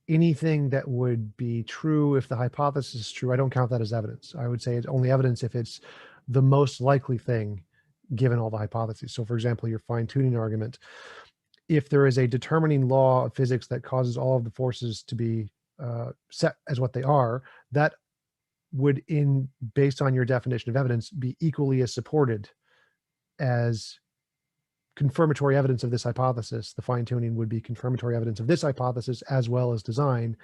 anything that would be true if the hypothesis is true. I don't count that as evidence. I would say it's only evidence if it's the most likely thing given all the hypotheses. So for example, your fine-tuning argument, if there is a determining law of physics that causes all of the forces to be set as what they are, that would, based on your definition of evidence, be equally as supported as confirmatory evidence of this hypothesis. The fine-tuning would be confirmatory evidence of this hypothesis as well as design,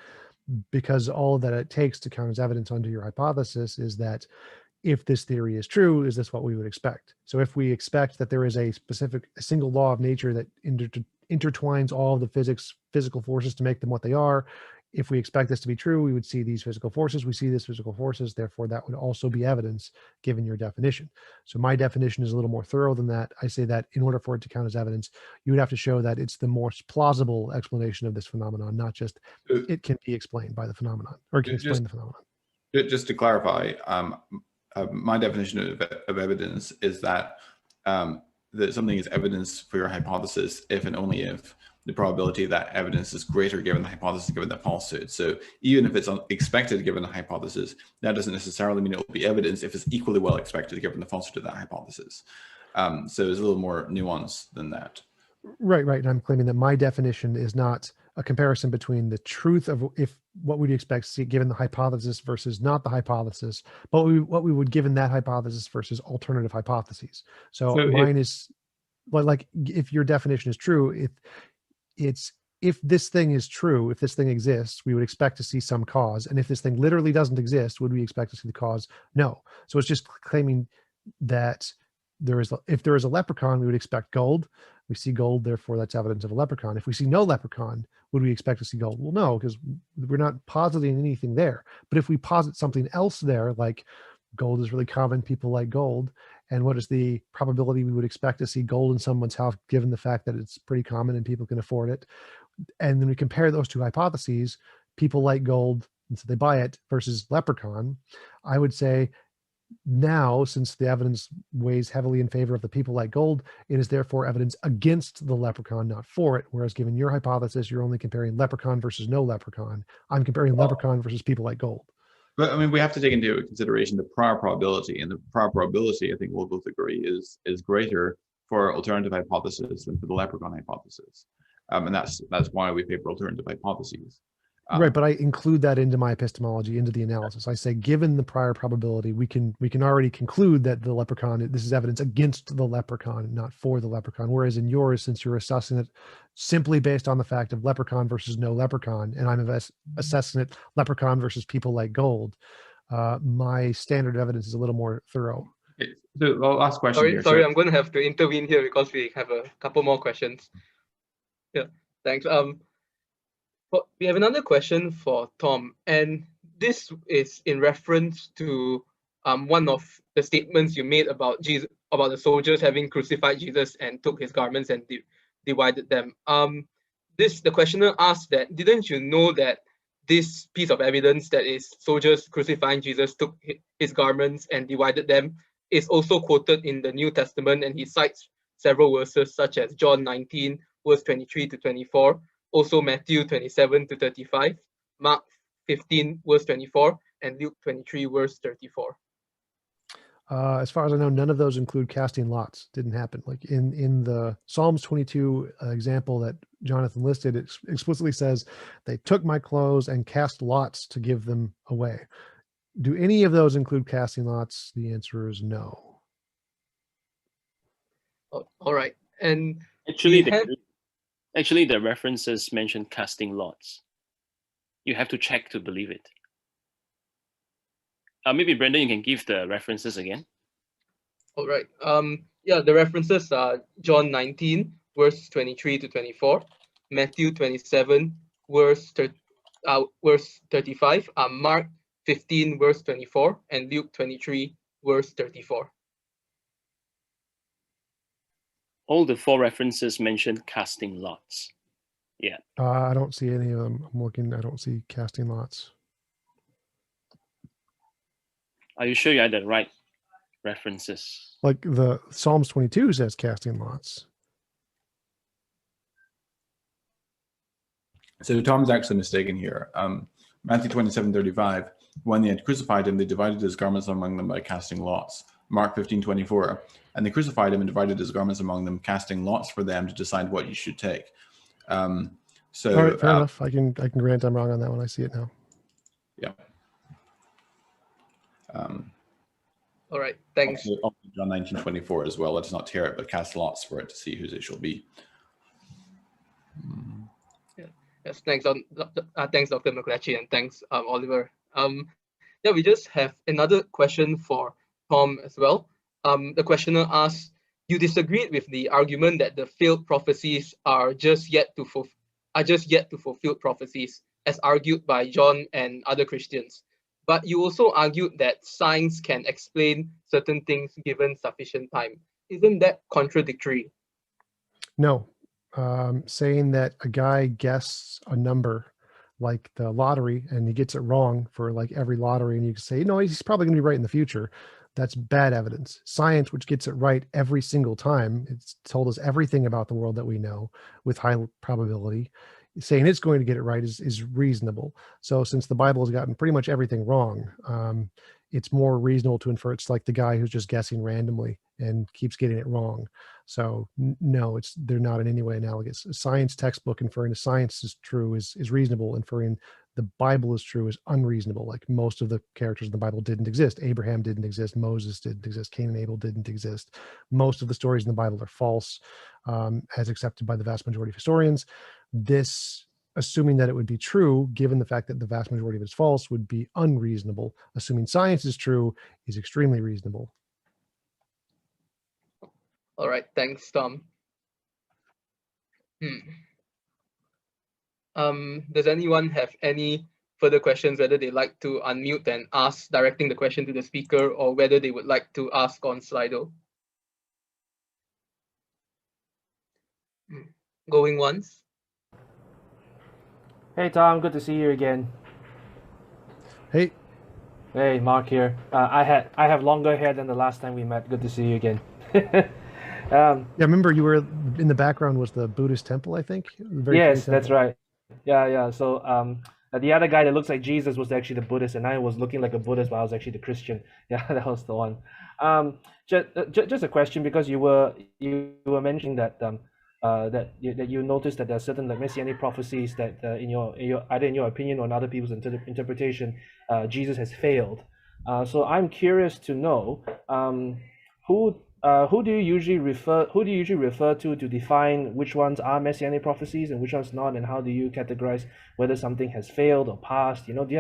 because all that it takes to count as evidence under your hypothesis is that if this theory is true, is this what we would expect? So if we expect that there is a single law of nature that intertwines all of the physical forces to make them what they are, if we expect this to be true, we would see these physical forces, we see these physical forces, therefore that would also be evidence given your definition. So my definition is a little more thorough than that. I say that in order for it to count as evidence, you would have to show that it's the most plausible explanation of this phenomenon, not just it can be explained by the phenomenon, or it can explain the phenomenon. Just to clarify, my definition of evidence is that that something is evidence for your hypothesis if and only if the probability of that evidence is greater given the hypothesis given the falsehood. So even if it's expected given the hypothesis, that doesn't necessarily mean it will be evidence if it's equally well expected given the falsehood of that hypothesis. So there's a little more nuance than that. Right. And I'm claiming that my definition is not a comparison between the truth of what we'd expect to see given the hypothesis versus not the hypothesis, but what we would given that hypothesis versus alternative hypotheses. So mine is like if your definition is true, if this thing is true, if this thing exists, we would expect to see some cause. And if this thing literally doesn't exist, would we expect to see the cause? No. So it's just claiming that if there is a leprechaun, we would expect gold. We see gold, therefore that's evidence of a leprechaun. If we see no leprechaun, would we expect to see gold? Well, no, because we're not positing anything there. But if we posit something else there, like gold is really common, people like gold, and what is the probability we would expect to see gold in someone's house, given the fact that it's pretty common and people can afford it? And then we compare those two hypotheses, people like gold, and so they buy it, versus leprechaun. I would say now, since the evidence weighs heavily in favor of the people like gold, it is therefore evidence against the leprechaun, not for it. Whereas given your hypothesis, you're only comparing leprechaun versus no leprechaun. I'm comparing leprechaun versus people like gold. But I mean, we have to take into consideration the prior probability, and the prior probability, I think we'll both agree, is greater for alternative hypothesis than for the leprechaun hypothesis, and that's why we favor alternative hypotheses. Right, but I include that into my epistemology, into the analysis. I say, given the prior probability, we can already conclude that the leprechaun, this is evidence against the leprechaun, not for the leprechaun. Whereas in yours, since you're assessing it simply based on the fact of leprechaun versus no leprechaun, and I'm assessing it leprechaun versus people like gold, my standard of evidence is a little more thorough. Okay, so the last question here. Sorry, I'm going to have to intervene here because we have a couple more questions. Yeah, thanks. But we have another question for Tom, and this is in reference to one of the statements you made about Jesus, about the soldiers having crucified Jesus and took his garments and divided them. The questioner asked that, didn't you know that this piece of evidence, that is soldiers crucifying Jesus, took his garments and divided them, is also quoted in the New Testament, and he cites several verses such as John 19, verse 23 to 24, also Matthew 27 to 35, Mark 15, verse 24, and Luke 23, verse 34. As far as I know, none of those include casting lots. Didn't happen. Like in the Psalms 22 example that Jonathan listed, it explicitly says, they took my clothes and cast lots to give them away. Do any of those include casting lots? The answer is no. Oh, all right. And actually, the references mention casting lots. You have to check to believe it. Maybe Brendan, you can give the references again. All right. Yeah, the references are John 19, verse 23 to 24, Matthew 27, verse 35, Mark 15, verse 24, and Luke 23, verse 34. All the four references mention casting lots. Yeah. I don't see any of them. I'm looking. I don't see casting lots. Are you sure you had the right references? Like the Psalms 22 says casting lots. So Tom's actually mistaken here. Matthew 27:35, when they had crucified him, they divided his garments among them by casting lots. Mark 15:24, and they crucified him and divided his garments among them, casting lots for them to decide what you should take. So all right, fair enough. I can grant I'm wrong on that one. I see it now. Yeah. All right, thanks. Also John 19:24 as well. Let's not tear it, but cast lots for it to see whose it shall be. Yes, thanks, thanks, Dr. McLatchie, and thanks, Oliver. Yeah, we just have another question for Tom as well. The questioner asks, you disagreed with the argument that the failed prophecies are just yet to fulfill prophecies, as argued by John and other Christians. But you also argued that science can explain certain things given sufficient time. Isn't that contradictory? No. Saying that a guy guesses a number like the lottery and he gets it wrong for like every lottery, and you can say, no, he's probably going to be right in the future. That's bad evidence. Science, which gets it right every single time, it's told us everything about the world that we know with high probability. Saying it's going to get it right is reasonable. So since the Bible has gotten pretty much everything wrong, it's more reasonable to infer it's like the guy who's just guessing randomly and keeps getting it wrong. So no, they're not in any way analogous. A science textbook inferring the science is true is reasonable. Inferring the Bible is true is unreasonable. Like most of the characters in the Bible didn't exist. Abraham didn't exist. Moses didn't exist. Cain and Abel didn't exist. Most of the stories in the Bible are false, as accepted by the vast majority of historians. This, assuming that it would be true, given the fact that the vast majority of it is false, would be unreasonable. Assuming science is true is extremely reasonable. All right, thanks, Tom. Does anyone have any further questions, whether they like to unmute and ask, directing the question to the speaker, or whether they would like to ask on Slido? Going once. Hey Tom, good to see you again. Hey, Hey, Mark here. I have longer hair than the last time we met. Good to see you again. yeah, remember you were in the background was the Buddhist temple, I think. The very Yes, pretty that's temple. right. Yeah. So the other guy that looks like Jesus was actually the Buddhist, and I was looking like a Buddhist, but I was actually the Christian. Yeah, that was the one. Just a question, because you were mentioning that that you noticed that there are certain like messianic prophecies that in your either in your opinion or in other people's interpretation, Jesus has failed. So I'm curious to know who do you usually refer to define which ones are messianic prophecies and which ones not, and how do you categorize whether something has failed or passed? Do you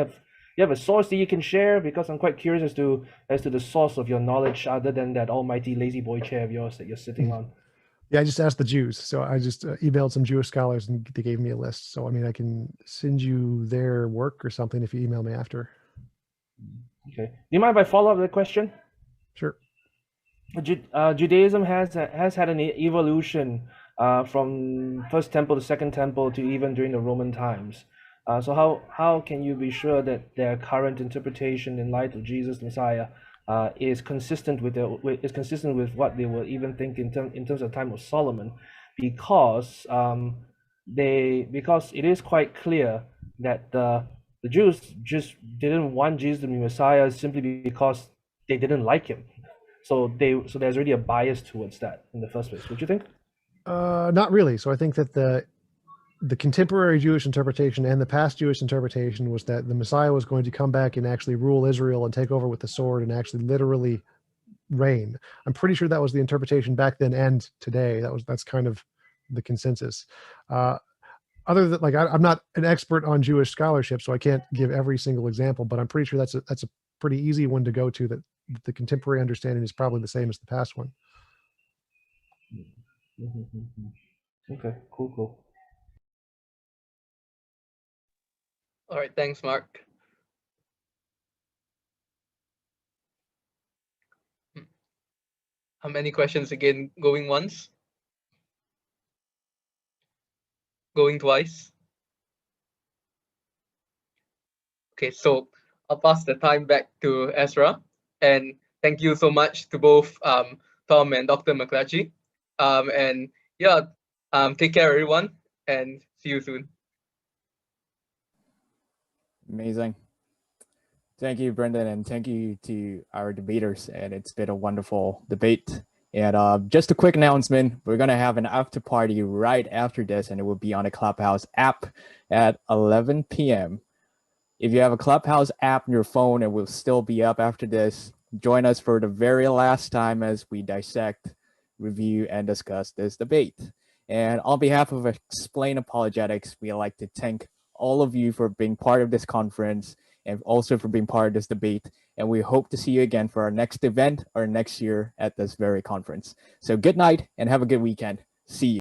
have a source that you can share? Because I'm quite curious as to the source of your knowledge, other than that almighty lazy boy chair of yours that you're sitting on. Yeah, I just asked the Jews. So I just emailed some Jewish scholars and they gave me a list. So, I mean, I can send you their work or something if you email me after. Okay. Do you mind if I follow up the question? Sure. Judaism has had an evolution from first temple to second temple to even during the Roman times. So how can you be sure that their current interpretation in light of Jesus the Messiah is consistent with what they were even thinking in terms of time of Solomon? Because because it is quite clear that the Jews just didn't want Jesus to be Messiah simply because they didn't like him. So there's already a bias towards that in the first place. Would you think? Not really. So I think that the contemporary Jewish interpretation and the past Jewish interpretation was that the Messiah was going to come back and actually rule Israel and take over with the sword and actually literally reign. I'm pretty sure that was the interpretation back then and today. That's kind of the consensus. Other than like I'm not an expert on Jewish scholarship, so I can't give every single example, but I'm pretty sure that's a pretty easy one to go to, that the contemporary understanding is probably the same as the past one. Okay, cool. All right, thanks, Mark. How many questions again? Going once? Going twice? Okay, so I'll pass the time back to Ezra. And thank you so much to both Tom and Dr. McLatchie. And yeah, take care, everyone, and see you soon. Amazing. Thank you, Brendan, and thank you to our debaters. And it's been a wonderful debate. And just a quick announcement, we're going to have an after party right after this, and it will be on the Clubhouse app at 11 p.m. If you have a Clubhouse app on your phone, it will still be up after this. Join us for the very last time as we dissect, review, and discuss this debate. And on behalf of Explain Apologetics, we'd like to thank all of you for being part of this conference and also for being part of this debate. And we hope to see you again for our next event or next year at this very conference. So good night and have a good weekend. See you.